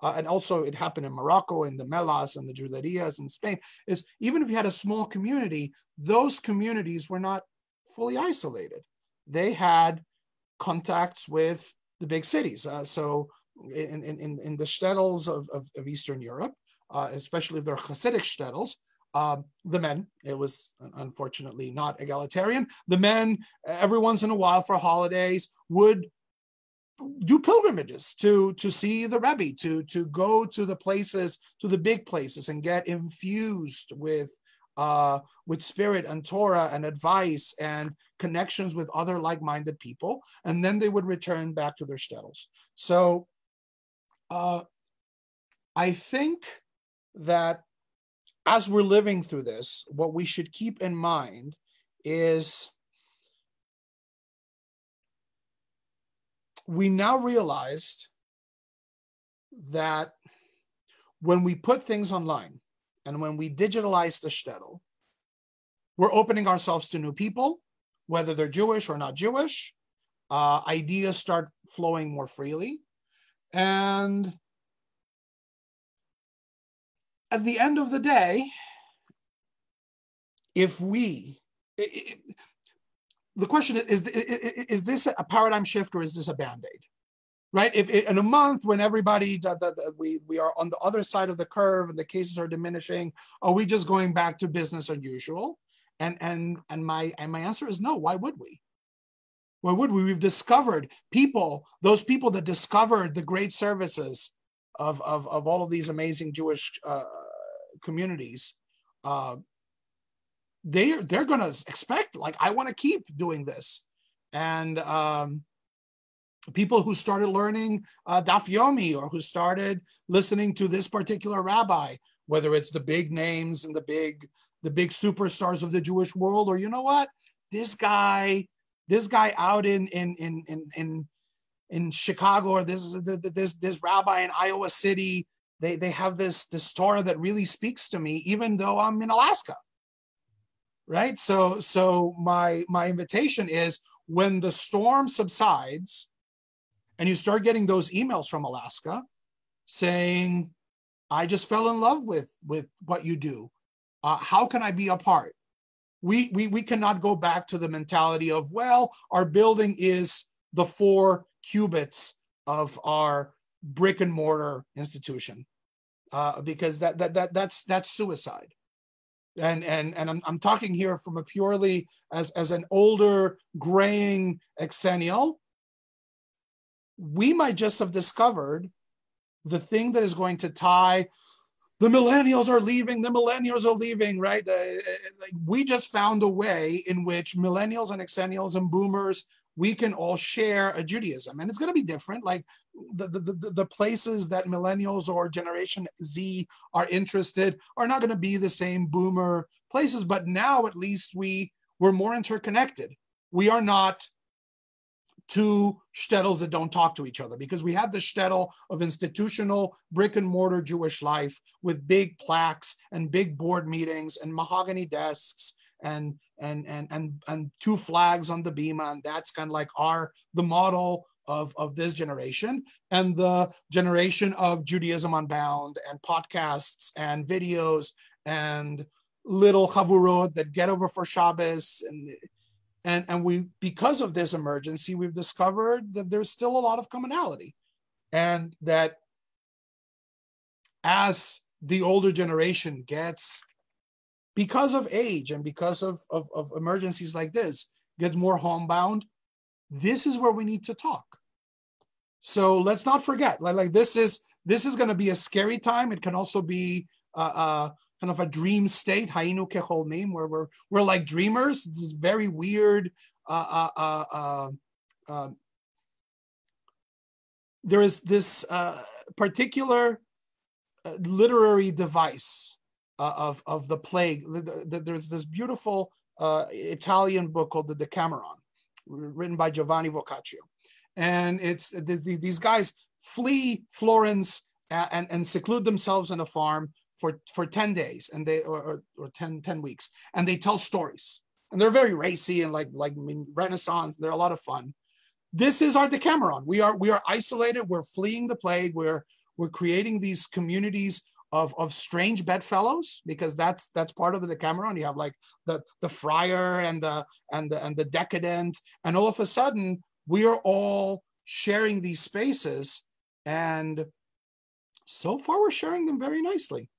and also it happened in Morocco, in the Melas and the Juderias in Spain, is even if you had a small community, those communities were not fully isolated. They had contacts with the big cities. So in the shtetls of Eastern Europe, especially if they're Hasidic shtetls, the men, it was unfortunately not egalitarian, the men every once in a while for holidays would do pilgrimages to see the Rebbe, to go to the places, to the big places, and get infused with spirit and Torah and advice and connections with other like-minded people, and then they would return back to their shtetls. So I think that as we're living through this, what we should keep in mind is we now realized that when we put things online and when we digitalize the shtetl, we're opening ourselves to new people, whether they're Jewish or not Jewish. Ideas start flowing more freely. And at the end of the day, the question is this a paradigm shift or is this a Band-Aid? Right? If in a month when everybody, we are on the other side of the curve and the cases are diminishing, are we just going back to business as usual? And my answer is no. Why would we? Why would we? We've discovered those people that discovered the great services of all of these amazing Jewish communities. They're going to expect, like, I want to keep doing this. And people who started learning Daf Yomi, or who started listening to this particular rabbi, whether it's the big names and the big superstars of the Jewish world, or, you know what, this guy out in Chicago, or this rabbi in Iowa City, they have this Torah that really speaks to me, even though I'm in Alaska. Right? So my invitation is, when the storm subsides and you start getting those emails from Alaska saying, I just fell in love with what you do. How can I be a part? We cannot go back to the mentality of, well, our building is the 4 cubits of our brick and mortar institution, because that's suicide. And I'm talking here from a purely as an older, graying exennial. We might just have discovered the thing that is going to tie. The millennials are leaving, right? We just found a way in which millennials and exennials and boomers we can all share a Judaism. And it's going to be different. Like the places that millennials or Generation Z are interested are not going to be the same boomer places. But now at least we're more interconnected. We are not two shtetls that don't talk to each other, because we have the shtetl of institutional brick and mortar Jewish life with big plaques and big board meetings and mahogany desks and two flags on the bima, and that's kind of like the model of this generation. And the generation of Judaism Unbound and podcasts and videos and little chavurot that get over for Shabbos, and we, because of this emergency, we've discovered that there's still a lot of commonality, and that as the older generation gets, because of age and because of emergencies like this, gets more homebound, this is where we need to talk. So let's not forget, like this is going to be a scary time. It can also be kind of a dream state, Hayinu kecholmim, where we're like dreamers. This is very weird. There is this particular literary device of the plague. There's this beautiful Italian book called the Decameron, written by Giovanni Boccaccio, and it's these guys flee Florence and seclude themselves in a farm for 10 days, and or 10 weeks, and they tell stories, and they're very racy and like Renaissance. They're a lot of fun. This is our Decameron. We are isolated. We're fleeing the plague. We're creating these communities of strange bedfellows, because that's part of the Decameron. You have like the friar and the decadent, and all of a sudden we are all sharing these spaces, and so far we're sharing them very nicely.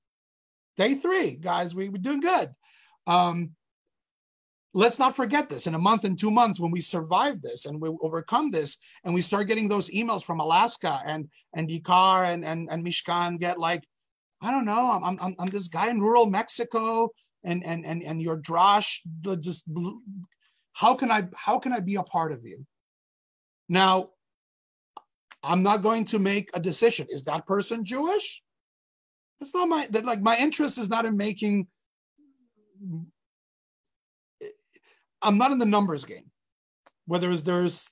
Day 3, guys, we're doing good. Let's not forget this. In a month and 2 months, when we survive this and we overcome this, and we start getting those emails from Alaska, and Yikar and Mishkan get like, I don't know, I'm this guy in rural Mexico, and your drash just, how can I be a part of you? Now, I'm not going to make a decision. Is that person Jewish? That's not my interest is not in making. I'm not in the numbers game, whether there's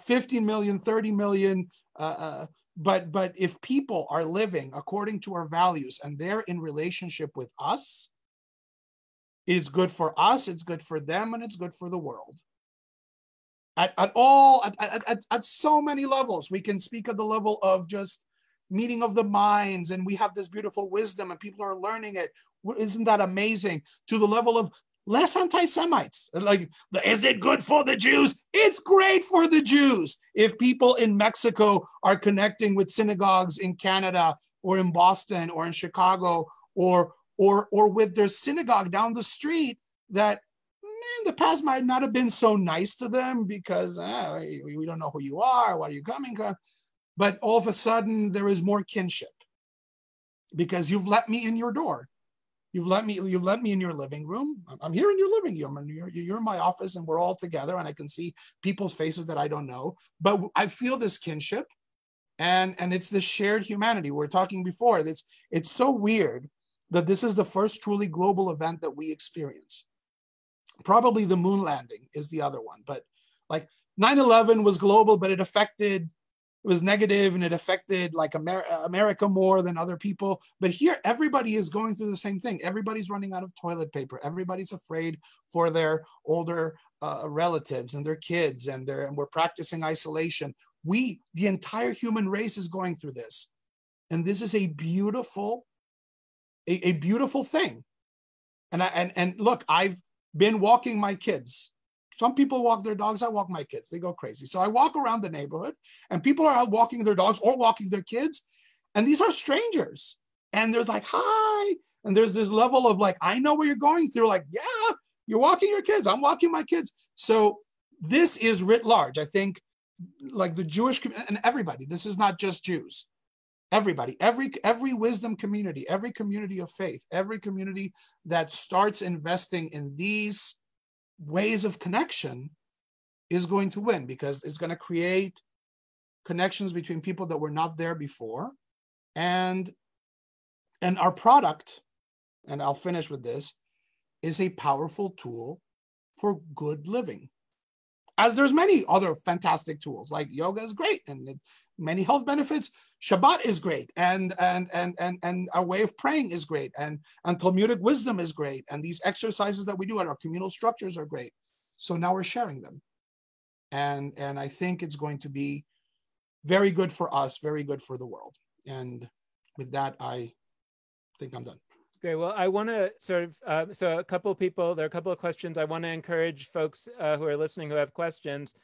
15 million, 30 million, but if people are living according to our values and they're in relationship with us, it's good for us, it's good for them, and it's good for the world. At so many levels. We can speak at the level of just meeting of the minds, and we have this beautiful wisdom and people are learning it. Isn't that amazing? To the level of less anti-Semites. Like, is it good for the Jews? It's great for the Jews. If people in Mexico are connecting with synagogues in Canada or in Boston or in Chicago or with their synagogue down the street that in the past might not have been so nice to them because we don't know who you are, where you're coming from. But all of a sudden there is more kinship because you've let me in your door. You've let me in your living room. I'm here in your living room, and you're in my office, and we're all together, and I can see people's faces that I don't know. But I feel this kinship, and it's this shared humanity. We were talking before. It's so weird that this is the first truly global event that we experience. Probably the moon landing is the other one, but like 9/11 was global, but it was negative and it affected like America more than other people. But here, everybody is going through the same thing. Everybody's running out of toilet paper. Everybody's afraid for their older relatives and their kids, and we're practicing isolation. The entire human race is going through this. And this is a beautiful thing. And look, I've been walking my kids. Some people walk their dogs. I walk my kids. They go crazy. So I walk around the neighborhood, and people are out walking their dogs or walking their kids. And these are strangers. And there's like, hi. And there's this level of like, I know what you're going through. Like, yeah, you're walking your kids. I'm walking my kids. So this is writ large. I think like the Jewish and everybody, this is not just Jews. Everybody, every wisdom community, every community of faith, every community that starts investing in these ways of connection is going to win, because it's going to create connections between people that were not there before. And our product, and I'll finish with this, is a powerful tool for good living. As there's many other fantastic tools, like yoga is great and many health benefits. Shabbat is great, and our way of praying is great, and Talmudic wisdom is great, and these exercises that we do and our communal structures are great. So now we're sharing them, and I think it's going to be very good for us, very good for the world. And with that, I think I'm done. Great. Well, I want to sort of, so a couple of people, there are a couple of questions. I want to encourage folks who are listening who have questions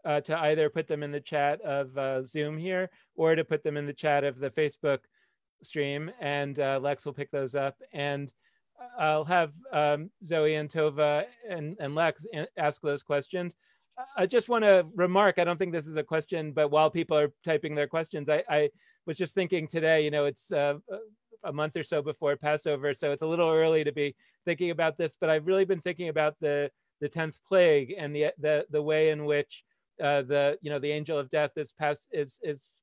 to either put them in the chat of Zoom here, or to put them in the chat of the Facebook stream, and Lex will pick those up. And I'll have Zoe and Tova and Lex ask those questions. I just want to remark, I don't think this is a question, but while people are typing their questions, I was just thinking today, you know, it's a month or so before Passover, so it's a little early to be thinking about this, but I've really been thinking about the 10th plague and the way in which the angel of death is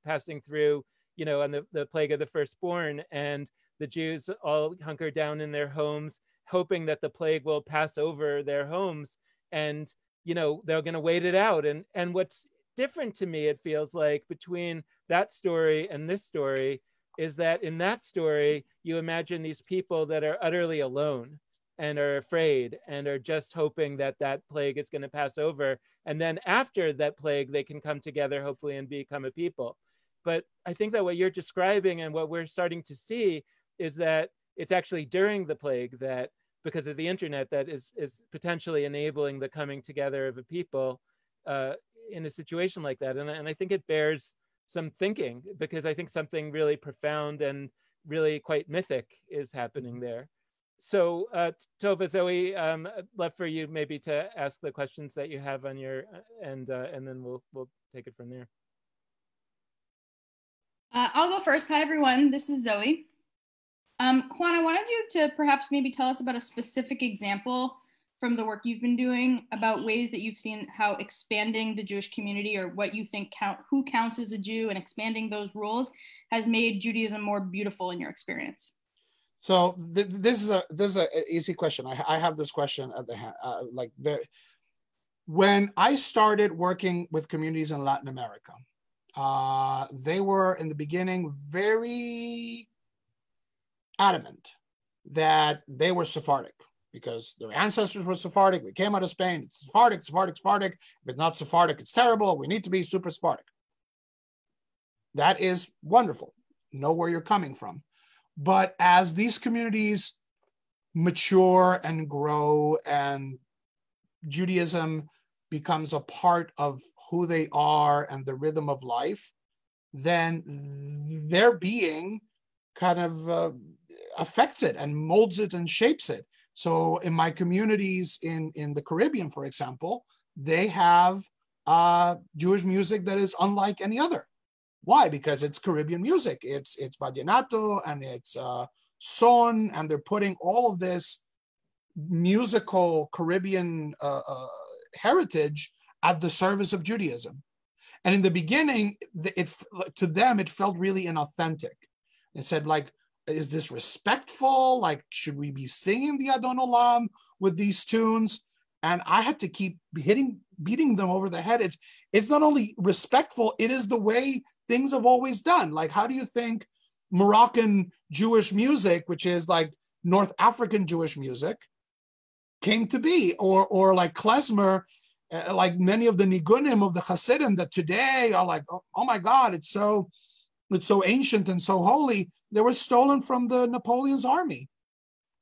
passing through, you know, on the plague of the firstborn, and the Jews all hunker down in their homes, hoping that the plague will pass over their homes, and you know, they're going to wait it out. And what's different to me, it feels like, between that story and this story, is that in that story, you imagine these people that are utterly alone and are afraid and are just hoping that that plague is going to pass over. And then after that plague, they can come together, hopefully, and become a people. But I think that what you're describing and what we're starting to see is that it's actually during the plague that, because of the internet, that is potentially enabling the coming together of a people in a situation like that. And I think it bears some thinking, because I think something really profound and really quite mythic is happening there. So Tova, Zoe, I'd love for you maybe to ask the questions that you have on your, and then we'll take it from there. I'll go first. Hi, everyone. This is Zoe. Juan, I wanted you to perhaps maybe tell us about a specific example from the work you've been doing about ways that you've seen how expanding the Jewish community, or what you think who counts as a Jew, and expanding those rules has made Judaism more beautiful in your experience. So this is an easy question. I have this question at the when I started working with communities in Latin America, they were in the beginning very adamant that they were Sephardic, because their ancestors were Sephardic. We came out of Spain. It's Sephardic, Sephardic, Sephardic. If it's not Sephardic, it's terrible. We need to be super Sephardic. That is wonderful. Know where you're coming from. But as these communities mature and grow, and Judaism becomes a part of who they are and the rhythm of life, then their being kind of affects it and molds it and shapes it. So in my communities in the Caribbean, for example, they have Jewish music that is unlike any other. Why? Because it's Caribbean music. It's vallenato and it's son, and they're putting all of this musical Caribbean heritage at the service of Judaism. And in the beginning, to them, it felt really inauthentic. It said, like, is this respectful? Like, should we be singing the Adon Olam with these tunes? And I had to keep beating them over the head. It's not only respectful, it is the way things have always done. Like, how do you think Moroccan Jewish music, which is like North African Jewish music, came to be? Or like klezmer, like many of the nigunim of the Hasidim that today are like, oh my God, it's so ancient and so holy. They were stolen from the Napoleon's army.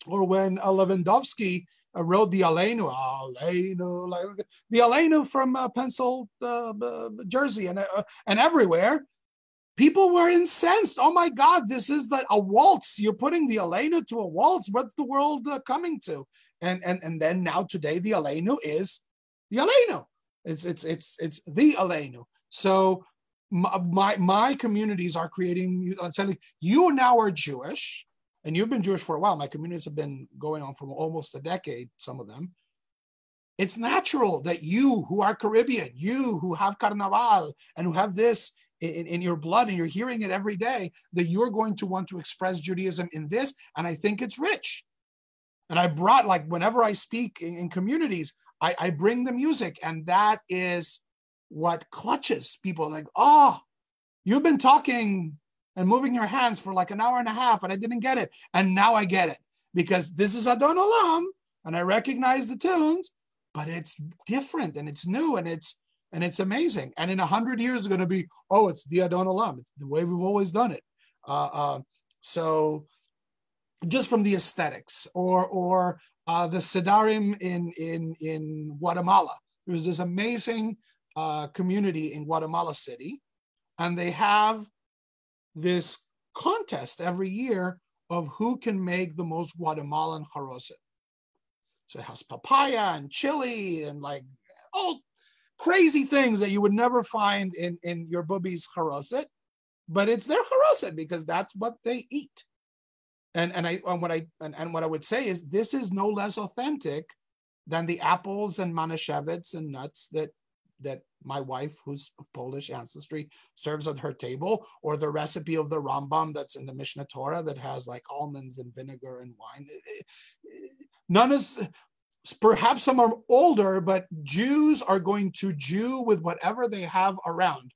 Or when Lewandowski wrote the Aleinu, like the Aleinu from Jersey and everywhere, people were incensed. Oh my God, this is a waltz. You're putting the Aleinu to a waltz. What's the world coming to? And then now today the Aleinu is the Aleinu. It's the Aleinu. So my communities are creating. You now are Jewish, and you've been Jewish for a while. My communities have been going on for almost a decade, some of them. It's natural that you who are Caribbean, you who have Carnaval and who have this in your blood and you're hearing it every day, that you're going to want to express Judaism in this. And I think it's rich. And I brought, like, whenever I speak in communities, I bring the music, and that is what clutches people. Like, oh, you've been talking and moving your hands for like an hour and a half and I didn't get it. And now I get it because this is Adon Olam and I recognize the tunes, but it's different and it's new and it's amazing. And in 100 years, it's going to be, oh, it's the Adon Olam. It's the way we've always done it. So just from the aesthetics or the Sidarim in Guatemala, there's this amazing community in Guatemala City, and they have this contest every year of who can make the most Guatemalan charoset. So it has papaya and chili and like all crazy things that you would never find in your bubby's charoset, but it's their charoset because that's what they eat. And what I would say is this is no less authentic than the apples and manischewitz and nuts that my wife, who's of Polish ancestry, serves at her table, or the recipe of the Rambam that's in the Mishnah Torah that has like almonds and vinegar and wine. None is, perhaps some are older, but Jews are going to Jew with whatever they have around.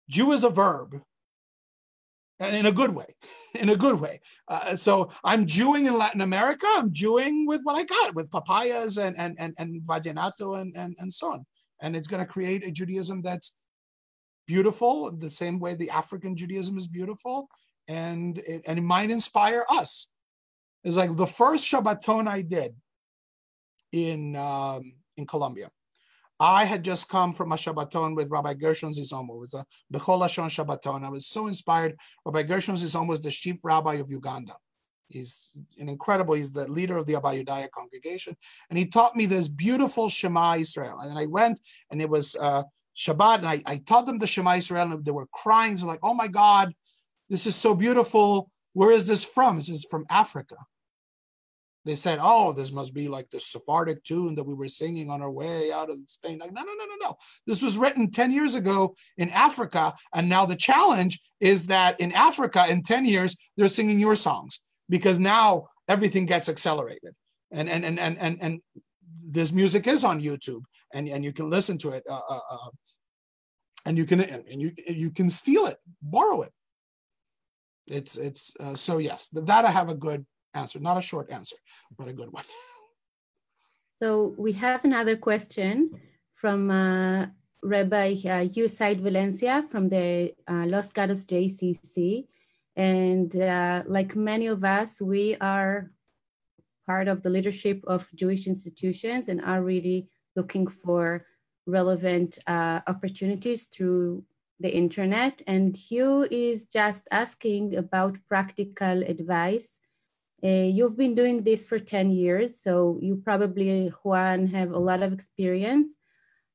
Jew is a verb, and in a good way, so I'm Jewing in Latin America. I'm Jewing with what I got, with papayas and vallenato and so on. And it's going to create a Judaism that's beautiful, the same way the African Judaism is beautiful, and it might inspire us. It's like the first Shabbaton I did in Colombia. I had just come from a Shabbaton with Rabbi Gershon Zizomo. It was a Bechol Lashon Shabbaton. I was so inspired. Rabbi Gershon Zizomo was the chief rabbi of Uganda. He's the leader of the Abba Yudaya congregation. And he taught me this beautiful Shema Israel. And then I went, and it was Shabbat, and I taught them the Shema Israel, and they were crying. So like, oh my God, this is so beautiful. Where is this from? This is from Africa. They said, oh, this must be like the Sephardic tune that we were singing on our way out of Spain. Like, no. This was written 10 years ago in Africa. And now the challenge is that in Africa, in 10 years, they're singing your songs, because now everything gets accelerated. And this music is on YouTube, and you can listen to it, and you can steal it, borrow it. It's so yes, that I have a good answer, not a short answer, but a good one. So we have another question from Rabbi Usaid Valencia from the Los Gatos JCC. And like many of us, we are part of the leadership of Jewish institutions and are really looking for relevant opportunities through the internet. And Hugh is just asking about practical advice. You've been doing this for 10 years, so you probably, Juan, have a lot of experience.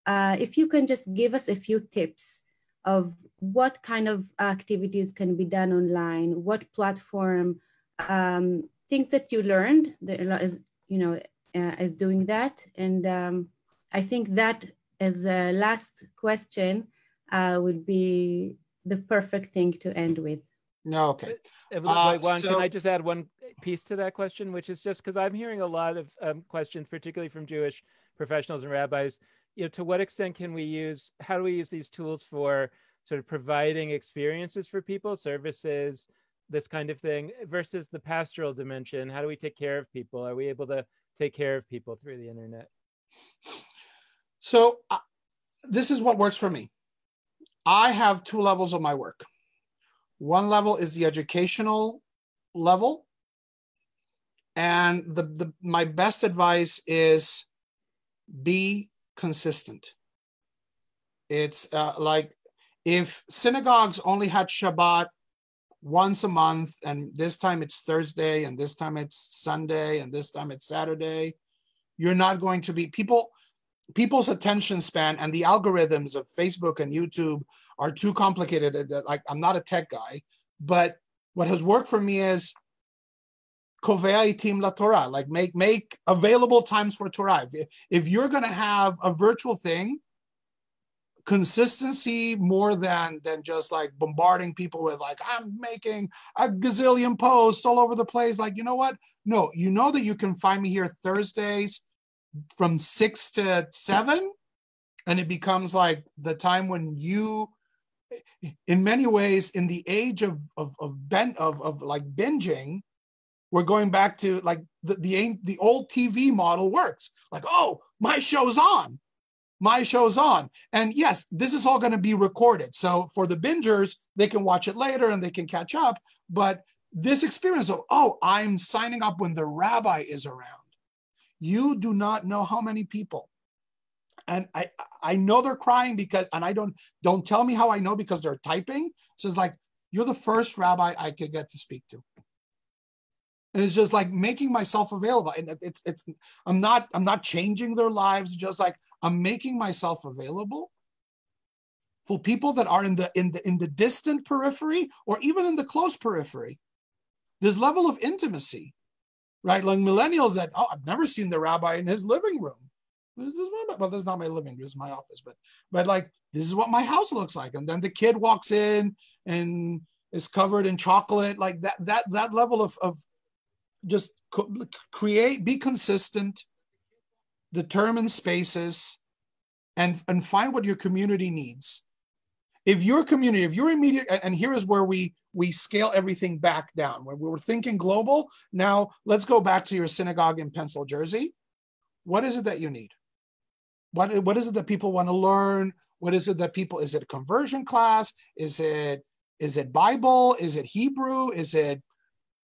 If you can just give us a few tips of what kind of activities can be done online, what platform, things that you learned as doing that. And I think that as a last question would be the perfect thing to end with. No, okay. Juan, can I just add one piece to that question, which is just because I'm hearing a lot of questions, particularly from Jewish professionals and rabbis, to what extent can we use, how do we use these tools for sort of providing experiences for people, services, this kind of thing, versus the pastoral dimension? How do we take care of people? Are we able to take care of people through the internet? So this is what works for me. I have two levels of my work. One level is the educational level. And my best advice is be consistent. It's like if synagogues only had Shabbat once a month, and this time it's Thursday, and this time it's Sunday, and this time it's Saturday, you're not going to be, people's attention span and the algorithms of Facebook and YouTube are too complicated. Like, I'm not a tech guy, but what has worked for me is kovei tim la Torah, like make available times for Torah. If you're going to have a virtual thing, consistency more than just like bombarding people with like, I'm making a gazillion posts all over the place. Like, you know what? No, you know that you can find me here Thursdays from 6 to 7. And it becomes like the time when you, in many ways, in the age of like binging, we're going back to like the old TV model works. Like, oh, my show's on. And yes, this is all going to be recorded. So for the bingers, they can watch it later and they can catch up. But this experience of, oh, I'm signing up when the rabbi is around. You do not know how many people. And I know they're crying because, and I don't tell me how I know because they're typing. So it's like, you're the first rabbi I could get to speak to. And it's just like making myself available. And I'm not changing their lives, just like I'm making myself available for people that are in the distant periphery or even in the close periphery. This level of intimacy, right? Like millennials that, oh, I've never seen the rabbi in his living room. This is not my living room, this is my office, but like, this is what my house looks like. And then the kid walks in and is covered in chocolate, like that level of just be consistent, determine spaces, and find what your community needs. If your immediate, and here is where we scale everything back down. When we were thinking global, now let's go back to your synagogue in Pennsylvania, Jersey. What is it that you need? What is it that people want to learn? What is it that is it a conversion class? Is it Bible? Is it Hebrew? Is it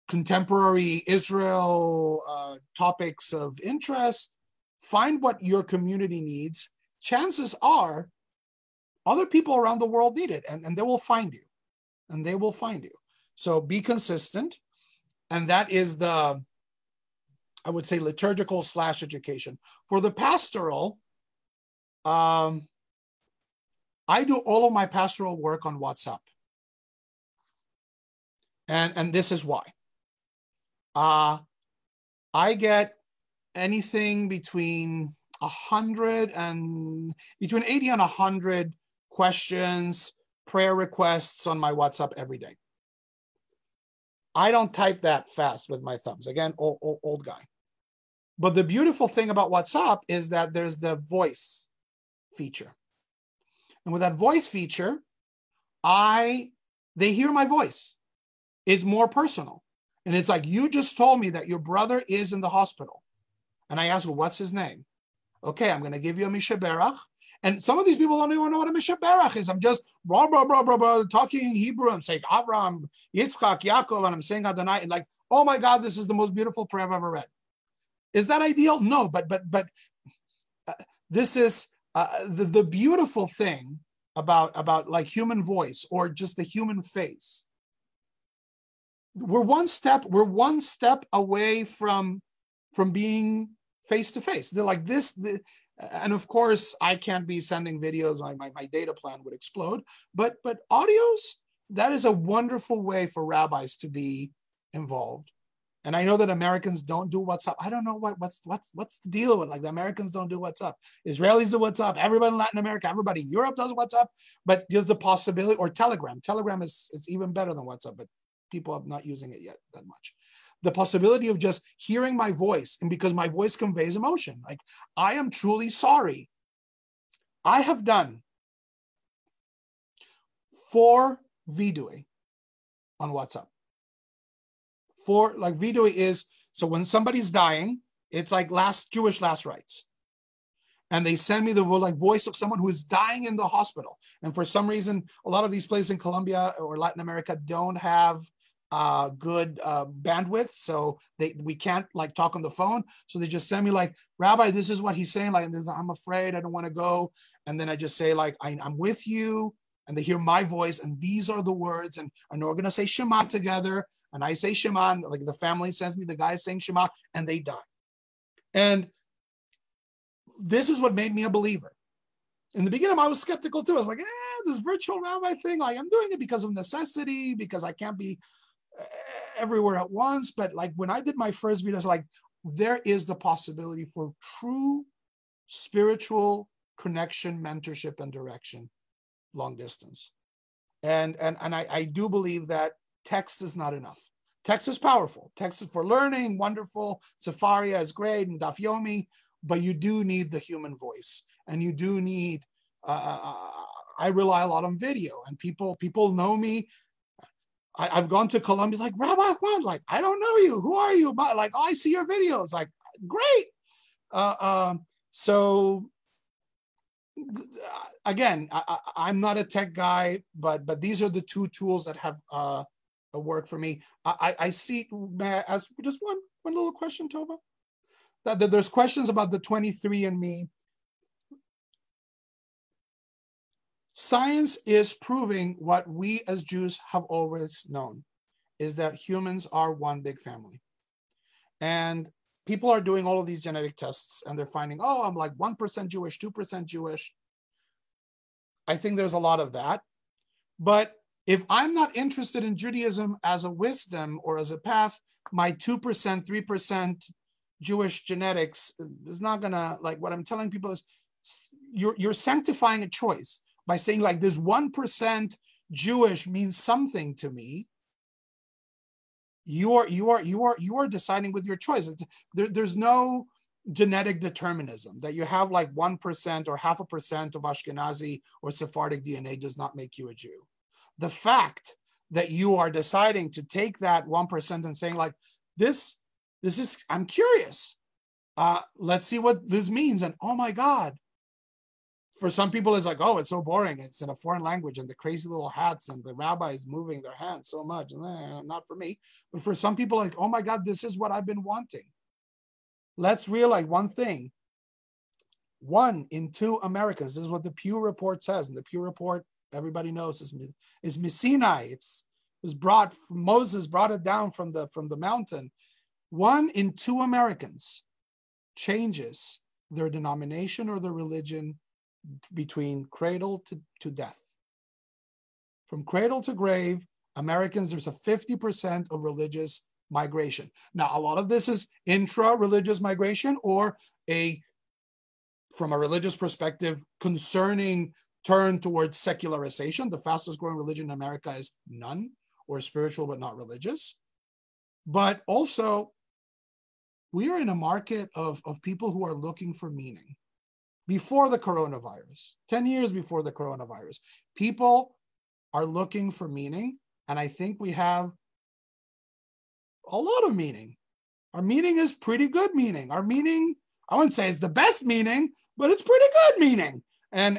contemporary Israel topics of interest? Find what your community needs. Chances are other people around the world need it, and they will find you. And they will find you. So be consistent. And that is the, I would say, liturgical / education. For the pastoral, I do all of my pastoral work on WhatsApp. And this is why. I get anything between 80 and 100 questions, prayer requests on my WhatsApp every day. I don't type that fast with my thumbs. Again, old guy. But the beautiful thing about WhatsApp is that there's the voice feature. And with that voice feature, they hear my voice. It's more personal. And it's like, you just told me that your brother is in the hospital. And I ask, well, what's his name? Okay, I'm going to give you a Mishaberach. And some of these people don't even know what a Mishaberach is. I'm just talking in Hebrew. I'm saying Avraham, Yitzchak, Yaakov, and I'm saying Adonai. And like, oh my God, this is the most beautiful prayer I've ever read. Is that ideal? No, but this is the beautiful thing about like human voice or just the human face. We're one step away from being face to face. They're like this, and of course I can't be sending videos. My data plan would explode. But audios, that is a wonderful way for rabbis to be involved. And I know that Americans don't do WhatsApp. I don't know what's the deal with, like, the Americans don't do WhatsApp. Israelis do WhatsApp. Everybody in Latin America, everybody in Europe does WhatsApp. But there's the possibility, or Telegram. Telegram is even better than WhatsApp, but people are not using it yet that much. The possibility of just hearing my voice, and because my voice conveys emotion. Like, I am truly sorry. I have done 4 vidui on WhatsApp. 4, like, vidui is, so when somebody's dying, it's like Jewish last rites. And they send me the voice of someone who is dying in the hospital. And for some reason, a lot of these places in Colombia or Latin America don't have good bandwidth, so we can't like talk on the phone. So they just send me like, Rabbi, this is what he's saying. Like, I'm afraid, I don't want to go. And then I just say like, I'm with you. And they hear my voice, and these are the words. And we're gonna say Shema together. And I say Shema, and like the family sends me the guy saying Shema, and they die. And this is what made me a believer. In the beginning, I was skeptical too. I was like, this virtual rabbi thing, like, I'm doing it because of necessity, because I can't be. everywhere at once, but like when I did my first videos, like there is the possibility for true spiritual connection, mentorship, and direction, long distance. And I do believe that text is not enough. Text is powerful. Text is for learning, wonderful. Sefaria is great, and Daf Yomi, but you do need the human voice, and you do need. I rely a lot on video, and people know me. I've gone to Colombia, like, Rabbi Juan, like, I don't know you. Who are you? Like, oh, I see your videos. Like, great. So again, I'm not a tech guy, but these are the two tools that have worked for me. I see, as just one little question, Tova, that there's questions about the 23andMe. Science is proving what we as Jews have always known, is that humans are one big family. And people are doing all of these genetic tests and they're finding, oh, I'm like 1% Jewish, 2% Jewish. I think there's a lot of that. But if I'm not interested in Judaism as a wisdom or as a path, my 2%, 3% Jewish genetics is not gonna, like, what I'm telling people is you're sanctifying a choice by saying like this 1% Jewish means something to me. You are deciding with your choice. There's no genetic determinism that you have like 1% or 0.5% of Ashkenazi or Sephardic DNA does not make you a Jew. The fact that you are deciding to take that 1% and saying like, this is, I'm curious. Let's see what this means. And oh my God. For some people, it's like, oh, it's so boring. It's in a foreign language and the crazy little hats and the rabbis moving their hands so much. Not for me. But for some people, like, oh my God, this is what I've been wanting. Let's realize one thing. 1 in 2 Americans, this is what the Pew Report says. And the Pew Report, everybody knows, is Sinai. It was brought, Moses brought it down from the mountain. 1 in 2 Americans changes their denomination or their religion between cradle to death. From cradle to grave, Americans, there's a 50% of religious migration. Now, a lot of this is intra-religious migration or from a religious perspective, concerning turn towards secularization. The fastest growing religion in America is none, or spiritual but not religious. But also, we are in a market of people who are looking for meaning. Before the coronavirus, 10 years before the coronavirus, people are looking for meaning. And I think we have a lot of meaning. Our meaning is pretty good meaning. Our meaning, I wouldn't say it's the best meaning, but it's pretty good meaning. And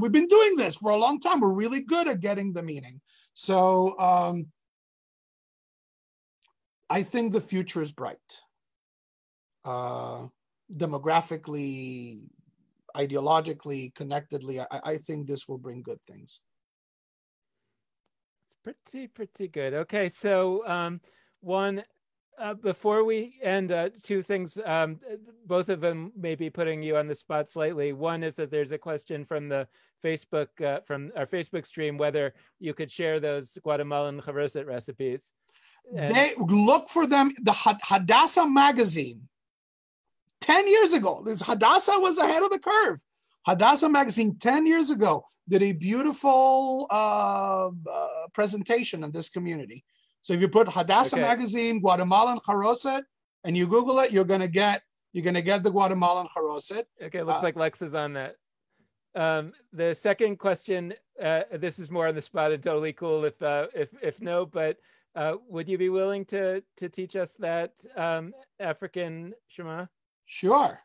we've been doing this for a long time. We're really good at getting the meaning. So I think the future is bright. Demographically, ideologically, connectedly, I think this will bring good things. It's pretty good. Okay, so one, before we end, 2 things, both of them may be putting you on the spot slightly. One is that there's a question from the Facebook, from our Facebook stream, whether you could share those Guatemalan charoset recipes. They look for them, the Hadassah magazine. 10 years ago, Hadassah was ahead of the curve. Hadassah magazine 10 years ago did a beautiful presentation in this community. So if you put Hadassah magazine, Guatemalan charoset, and you Google it, you're gonna get the Guatemalan charoset. Okay, looks like Lex is on that. The second question, this is more on the spot and totally cool if no, but would you be willing to teach us that African Shema? Sure.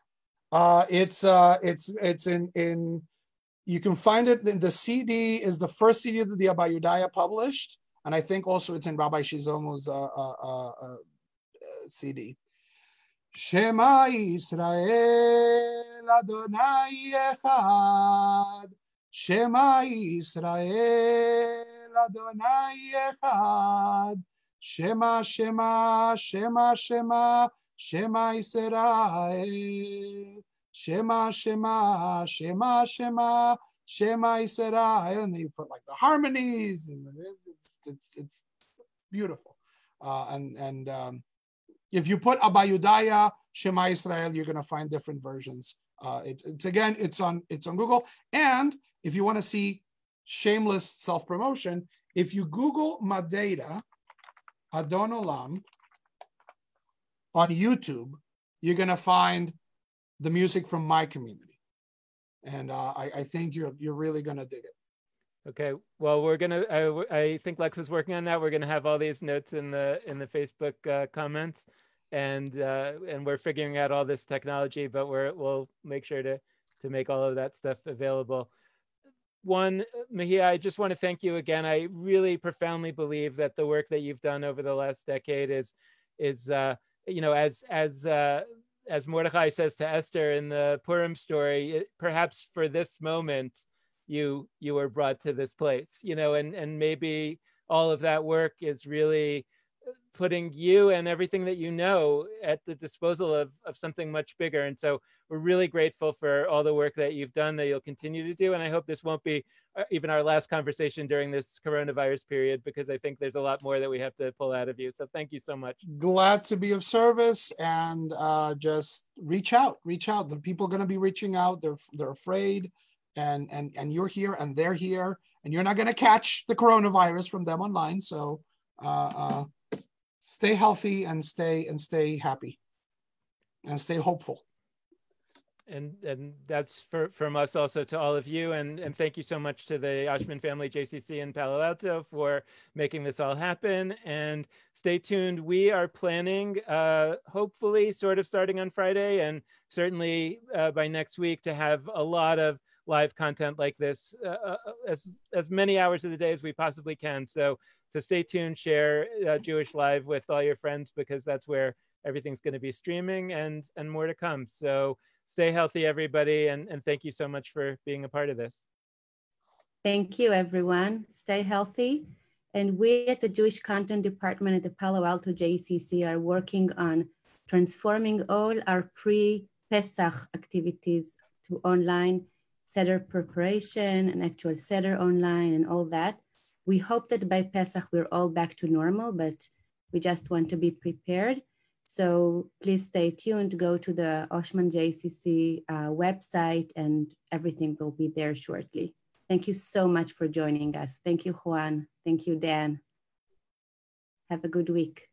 It's in you can find it in the CD is the first CD that the Abba Yudaya published, and I think also it's in Rabbi Shizomu's CD. Shema Yisrael Adonai Echad. Shema Yisrael Adonai Echad. Shema Shema Shema Shema Shema Yisrael, Shema Shema Shema Shema Shema Yisrael, and then you put like the harmonies, and it's beautiful. If you put Abba Yudaya, Shema Israel, you're going to find different versions. It's on Google. And if you want to see shameless self-promotion, if you Google Madeira Adon Olam on YouTube, you're going to find the music from my community. And I think you're really going to dig it. Okay, well, we're gonna. I think Lex is working on that. We're gonna have all these notes in the Facebook comments, and we're figuring out all this technology. But we'll make sure to make all of that stuff available. Juan Mejia, I just want to thank you again. I really profoundly believe that the work that you've done over the last decade is you know, as Mordechai says to Esther in the Purim story, perhaps for this moment, you were brought to this place, you know, and maybe all of that work is really putting you and everything that you know at the disposal of something much bigger. And so we're really grateful for all the work that you've done, that you'll continue to do. And I hope this won't be even our last conversation during this coronavirus period, because I think there's a lot more that we have to pull out of you. So thank you so much. Glad to be of service, and just reach out. The people are going to be reaching out. They're afraid. And you're here and they're here, and you're not going to catch the coronavirus from them online. So stay healthy and stay happy and stay hopeful. And that's from us also to all of you. And thank you so much to the Ashman Family JCC in Palo Alto for making this all happen. And stay tuned. We are planning, hopefully sort of starting on Friday, and certainly by next week, to have a lot of live content like this as many hours of the day as we possibly can. So stay tuned, share Jewish Live with all your friends, because that's where everything's going to be streaming, and more to come. So stay healthy, everybody, and thank you so much for being a part of this. Thank you, everyone. Stay healthy. And we at the Jewish Content Department at the Palo Alto JCC are working on transforming all our pre-Pesach activities to online Seder preparation and actual Seder online and all that. We hope that by Pesach, we're all back to normal, but we just want to be prepared. So please stay tuned, go to the Oshman JCC website, and everything will be there shortly. Thank you so much for joining us. Thank you, Juan. Thank you, Dan. Have a good week.